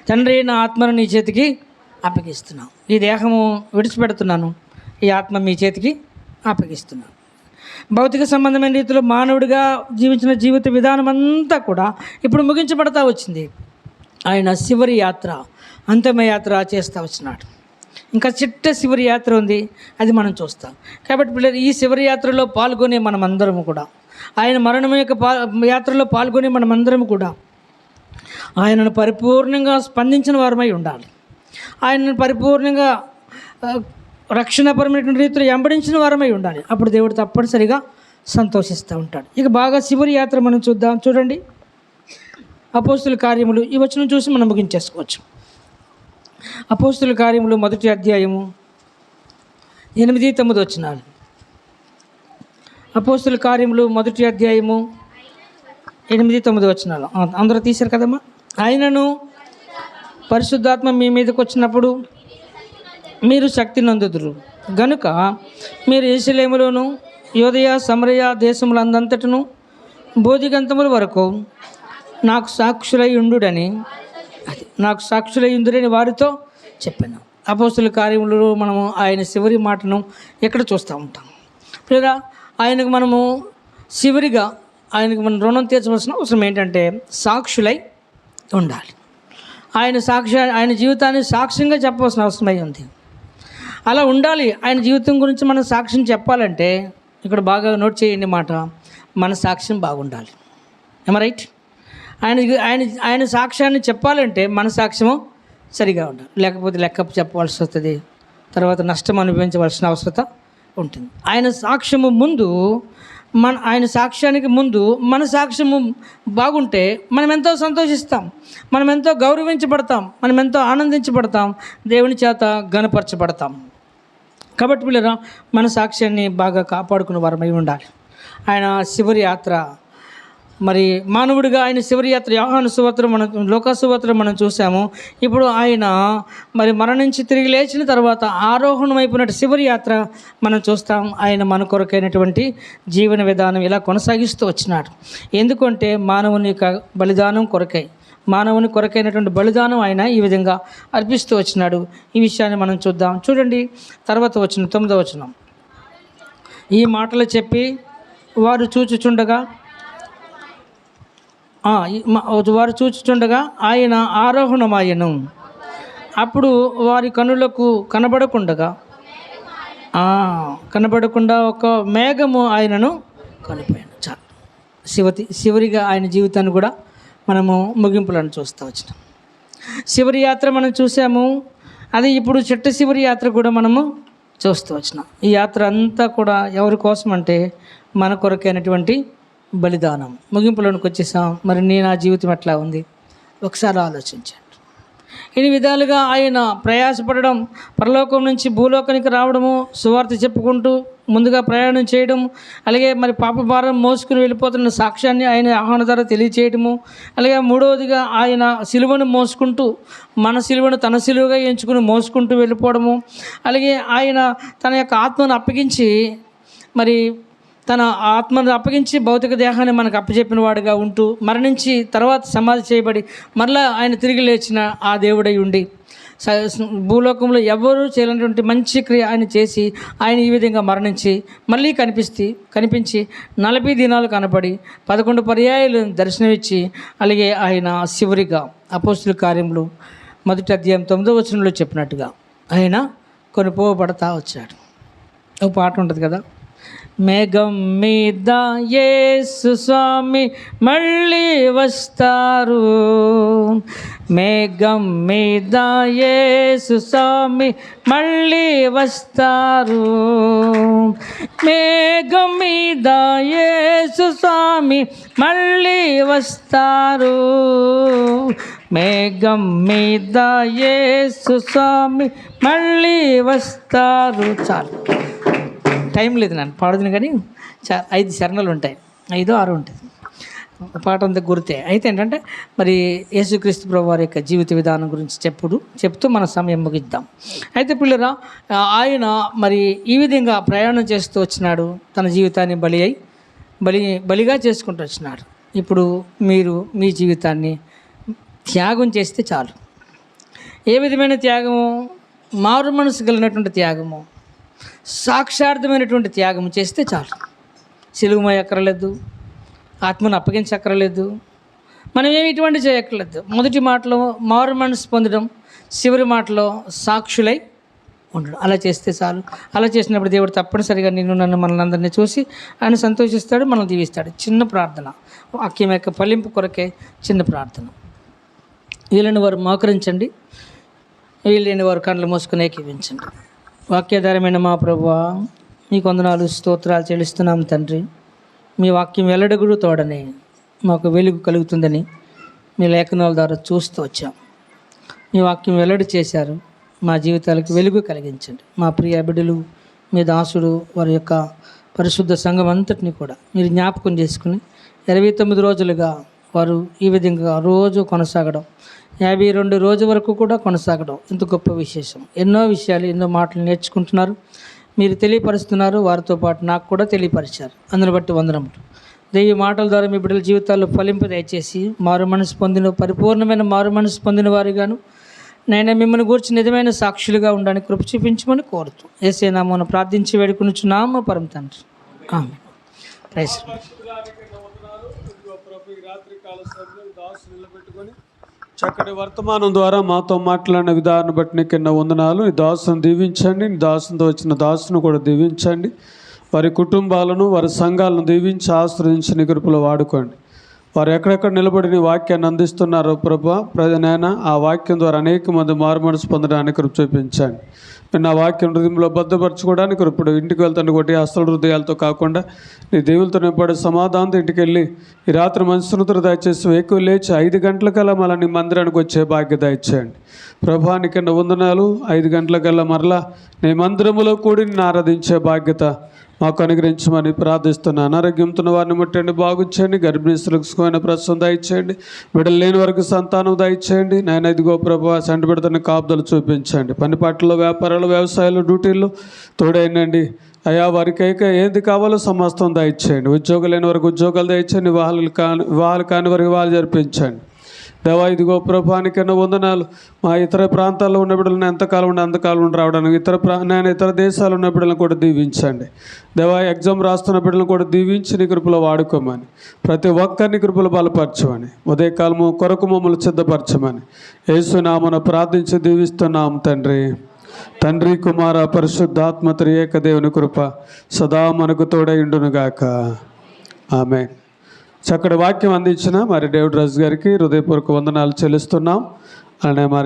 తండ్రి నా ఆత్మను నీ చేతికి అప్పగిస్తున్నాను, ఈ దేహము విడిచిపెడుతున్నాను, ఈ ఆత్మ మీ చేతికి అప్పగిస్తున్నాను. భౌతిక సంబంధమైన రీతిలో మానవుడిగా జీవించిన జీవిత విధానం అంతా కూడా ఇప్పుడు ముగించబడతా వచ్చింది. ఆయన చివరి యాత్ర, అంతిమ యాత్ర చేస్తూ వచ్చినాడు. ఇంకా చివరి యాత్ర ఉంది, అది మనం చూస్తాం. కాబట్టి పిల్లలు, ఈ చివరి యాత్రలో పాల్గొనే మనమందరము కూడా, ఆయన మరణం యొక్క యాత్రలో పాల్గొనే మనమందరం కూడా ఆయనను పరిపూర్ణంగా స్పందించిన వారమై ఉండాలి. ఆయనను పరిపూర్ణంగా రక్షణపరమైనటువంటి రీతిలో వెంబడించిన వారమై ఉండాలి. అప్పుడు దేవుడు తప్పనిసరిగా సంతోషిస్తూ ఉంటాడు. ఇక బాగా చివరి యాత్ర మనం చూద్దాం. చూడండి, అపోస్తుల కార్యములు, ఈ వచనం చూసి మనం ముగించేసుకోవచ్చు. అపోస్తుల కార్యములు 1వ అధ్యాయము 8-9 వచనాలు. అపోస్తుల కార్యములు 1వ అధ్యాయము 8-9 వచనాలు అందరూ తీశారు కదమ్మా. ఆయనను పరిశుద్ధాత్మ మీ మీదకి వచ్చినప్పుడు మీరు శక్తి నందుదురు గనుక మీరు యెరూషలేములోను యూదయ సమరయ దేశములందంతటను బోధిగంతముల వరకు నాకు సాక్షులై ఉండుడని వారితో చెప్పాను. అపోస్తుల కార్యములలో మనము ఆయన చివరి మాటను ఎక్కడ చూస్తూ ఉంటాం. లేదా ఆయనకు మనము చివరిగా ఆయనకు మనం రుణం తీర్చవలసిన అవసరం ఏంటంటే సాక్షులై ఉండాలి. ఆయన జీవితాన్ని సాక్ష్యంగా చెప్పవలసిన అవసరమై ఉంది. అలా ఉండాలి. ఆయన జీవితం గురించి మనం సాక్ష్యం చెప్పాలంటే ఇక్కడ బాగా నోట్ చేయండి మాట, మన సాక్ష్యం బాగుండాలి. ఏమ రైట్? ఆయన సాక్ష్యాన్ని చెప్పాలంటే మన సాక్ష్యము సరిగా ఉండాలి. లేకపోతే లెక్క చెప్పవలసి వస్తుంది, తర్వాత నష్టం అనుభవించవలసిన అవసరం ఉంటుంది. ఆయన సాక్ష్యానికి ముందు మన సాక్ష్యము బాగుంటే మనం ఎంతో సంతోషిస్తాం, మనం ఎంతో గౌరవించబడతాం, మనం ఎంతో ఆనందించబడతాం, దేవుని చేత ఘనపరచబడతాం. కాబట్టి పిల్లరా, మన సాక్ష్యాన్ని బాగా కాపాడుకునే వారమై ఉండాలి. ఆయన చివరి యాత్ర, మరి మానవుడిగా ఆయన చివరి యాత్ర యోహాను సువార్త లోకా సువార్త మనం చూసాము. ఇప్పుడు ఆయన మరి మరణించి తిరిగి లేచిన తర్వాత ఆరోహణమైపోయినట్టు చివరి యాత్ర మనం చూస్తాం. ఆయన మన కొరకైనటువంటి జీవన విధానం ఇలా కొనసాగిస్తూ వచ్చినాడు. ఎందుకంటే మానవుని యొక్క బలిదానం కొరకై, మానవుని కొరకైనటువంటి బలిదానం ఆయన ఈ విధంగా అర్పిస్తూ వచ్చినాడు. ఈ విషయాన్ని మనం చూద్దాం. చూడండి, తర్వాత వచ్చిన 9వ వచనం. ఈ మాటలు చెప్పి వారు చూచుచుండగా ఆయన ఆరోహణమాయను. అప్పుడు వారి కనులకు కనబడకుండా ఒక మేఘము ఆయనను కనిపోయాను. చాలు. చివరిగా ఆయన జీవితాన్ని కూడా మనము ముగింపులను చూస్తూ వచ్చినాం. చివరి యాత్ర మనం చూసాము, అది ఇప్పుడు చివరి యాత్ర కూడా మనము చూస్తూ వచ్చినాం. ఈ యాత్ర అంతా కూడా ఎవరి కోసం అంటే మన కొరకైనటువంటి బలిదానం. ముగింపులోనికి వచ్చేసాం. మరి నా జీవితం ఎట్లా ఉంది ఒకసారి ఆలోచించండి. ఇన్ని విధాలుగా ఆయన ప్రయాసపడడం, పరలోకం నుంచి భూలోకానికి రావడము, సువార్త చెప్పుకుంటూ ముందుగా ప్రయాణం చేయడం, అలాగే మరి పాప భారం మోసుకుని వెళ్ళిపోతున్న సాక్ష్యాన్ని ఆయన ఆహ్వాన ద్వారా తెలియచేయడము, అలాగే మూడవదిగా ఆయన సిలువను మోసుకుంటూ మన సిలువను తన సిలువగా ఎంచుకుని మోసుకుంటూ వెళ్ళిపోవడము, అలాగే ఆయన తన యొక్క ఆత్మను అప్పగించి మరి తన ఆత్మను అప్పగించి భౌతిక దేహాన్ని మనకు అప్పచెప్పిన వాడుగా ఉంటూ మరణించి తర్వాత సమాధి చేయబడి మరలా ఆయన తిరిగి లేచిన ఆ దేవుడై ఉండి భూలోకంలో ఎవరూ చేయలేనటువంటి మంచి క్రియ ఆయన చేసి ఆయన ఈ విధంగా మరణించి మళ్ళీ కనిపించి 40 దినాలు కనబడి 11 పర్యాయాలు దర్శనమిచ్చి, అలాగే ఆయన చివరిగా అపోస్తుల కార్యములు 1వ అధ్యాయం 9వ వచనంలో చెప్పినట్టుగా ఆయన కొనిపోబడతా వచ్చాడు. ఒక పాట ఉంటుంది కదా, మేఘం మీద యేసు స్వామి మళ్ళీ వస్తారు, మేఘం మీద యేసు స్వామి మళ్ళీ వస్తారు, మేఘం మీద యేసు స్వామి మళ్ళీ వస్తారు, మేఘం మీద యేసు స్వామి మళ్ళీ వస్తారు. చాలు, టైం లేదు, నన్ను పాడుతుంది కానీ 5 చరణాలు ఉంటాయి, 5 6 ఉంటుంది. పాట అంతా గుర్తే. అయితే ఏంటంటే మరి యేసుక్రీస్తు ప్రభు వారి యొక్క జీవిత విధానం గురించి చెప్తూ మన సమయం ముగిద్దాం. అయితే పిల్లరా, ఆయన మరి ఈ విధంగా ప్రయాణం చేస్తూ వచ్చినాడు, తన జీవితాన్ని బలిగా చేసుకుంటూ వచ్చినాడు. ఇప్పుడు మీరు మీ జీవితాన్ని త్యాగం చేస్తే చాలు. ఏ విధమైన త్యాగము? మారు మనసు కలిగినటువంటి త్యాగము, సాక్షార్థమైనటువంటి త్యాగము చేస్తే చాలు. సిలువ ఎక్కరలేదు, ఆత్మను అప్పగించక్కర్లేదు, మనం ఏమి ఇటువంటి చేయక్కర్లేదు. మొదటి మాటలో మారు మనసు పొందడం, చివరి మాటలో సాక్షులై ఉండడం. అలా చేస్తే చాలు. అలా చేసినప్పుడు దేవుడు తప్పనిసరిగా నన్ను మనల్ని అందరినీ చూసి ఆయన సంతోషిస్తాడు, మనల్ని దీవిస్తాడు. చిన్న ప్రార్థన, వాక్యం యొక్క ఫలింపు కొరకే చిన్న ప్రార్థన. వీళ్ళని వారు మోకరించండి, వీళ్ళని వారు కళ్ళు మూసుకుని ఏకీవించండి. వాక్యాధారమైన మా ప్రభువా, మీకు వందనాలు స్తోత్రాలు చెల్లిస్తున్నాం తండ్రి. మీ వాక్యం వెల్లడగుడు తోడని మాకు వెలుగు కలుగుతుందని మీ లేఖనాల ద్వారా చూస్తూ వచ్చాం. మీ వాక్యం వెల్లడి చేశారు, మా జీవితాలకు వెలుగు కలిగించండి. మా ప్రియ బిడ్డలు, మీ దాసుడు, వారి యొక్క పరిశుద్ధ సంఘం అంతటిని కూడా మీరు జ్ఞాపకం చేసుకుని 29 రోజులుగా వారు ఈ విధంగా రోజు కొనసాగడం, 52 రోజు వరకు కూడా కొనసాగడం ఇంత గొప్ప విశేషం. ఎన్నో విషయాలు, ఎన్నో మాటలు నేర్చుకుంటున్నారు, మీరు తెలియపరుస్తున్నారు, వారితో పాటు నాకు కూడా తెలియపరిచారు. అందుని బట్టి వందనములు. దైవ మాటల ద్వారా మీ బిడ్డల జీవితాల్లో ఫలింపు దయచేసి మారు మనసు పొందిన, పరిపూర్ణమైన మారు మనసు పొందిన వారిగాను నేను మిమ్మల్ని గూర్చి నిజమైన సాక్షులుగా ఉండడానికి కృప చూపించమని కోరుతూ యేసయ్య నామమున ప్రార్థించి వేడుకొనుచున్నాము పరమ తండ్రి. ఆమేన్. ప్రైజ్ చక్కటి వర్తమానం ద్వారా మాతో మాట్లాడిన విధానం బట్టి నీకు ఎన్నో వందనాలు. ఈ దాసును దీవించండి, నీ దాసుతో వచ్చిన దాసును కూడా దీవించండి. వారి కుటుంబాలను, వారి సంఘాలను దీవించి ఆశ్రయించి నీ కృపలో వాడుకోండి. వారు ఎక్కడెక్కడ నిలబడి నీ వాక్యాన్ని అందిస్తున్నారో ప్రభా, ప్రజనైనా ఆ వాక్యం ద్వారా అనేక మంది మారు మనసు పొందడానికి కృప చూపించండి. నా వాక్యం హృదయంలో భద్రపరచుకోవడానికి ఇప్పుడు ఇంటికి వెళ్తాను కొట్టి అసలు హృదయాలతో కాకుండా నీ దేవులతో నింపడే సమాధానంతో ఇంటికి వెళ్ళి ఈ రాత్రి మనసునుతులు దయచేసి ఎక్కువ లేచి 5 గంటలకల్లా మళ్ళీ నీ మందిరానికి వచ్చే భాగ్యత ఇచ్చేయండి ప్రభా. నీకన్నా వందనాలు. 5 గంటలకల్లా మరలా నీ మందిరములో కూడి నిన్ను ఆరాధించే భాగ్యత మాకు అనుగ్రహించమని ప్రార్థిస్తున్నాను. అనారోగ్యంతో వారిని ముట్టండి, బాగుంచండి. గర్భిణీస్తులకు సుఖమైన ప్రసవం దయచేయండి. బిడ్డలు లేని వరకు సంతానం దయచేయండి. నేను ఇదిగో ప్రభు సంటి బిడ్డని కాపుదలు చూపించండి. పని పాటల్లో, వ్యాపారాలు, వ్యవసాయాలు, డ్యూటీల్లో తోడైనండి అయ్యా. వారికి ఏది కావాలో సమస్తం దయచేయండి. ఉద్యోగాలు లేని వరకు ఉద్యోగాలు దయచేయండి. వివాహాలు కాని వరకు వివాహాలు జరిపించండి దేవా. ఇదిగో ప్రభానికన్నా వందనాలు. మా ఇతర ప్రాంతాల్లో ఉన్న బిడ్డలను ఎంతకాలం ఉండి అంతకాలం ఉండి రావడానికి ఇతర దేశాలు ఉన్న బిడ్డలను కూడా దీవించండి దేవా. ఎగ్జామ్ రాస్తున్న బిడ్డలను కూడా దీవించి నీ కృపలో వాడుకోమని, ప్రతి ఒక్కరిని కృపలో బలపరచమని, ఉదయకాలము కొరకు మమ్మల్ని సిద్ధపరచమని యేసు నామమున ప్రార్థించి దీవిస్తున్నాం తండ్రి. తండ్రి, కుమార, పరిశుద్ధాత్మ త్రియేక దేవుని కృప సదా మనకు తోడైండునుగాక. ఆమేన్. చక్కటి వాక్యం అందించిన మరి డేవిడ్ రాజు గారికి హృదయపూర్వక వందనాలు చెల్లిస్తున్నాం. అలానే మరి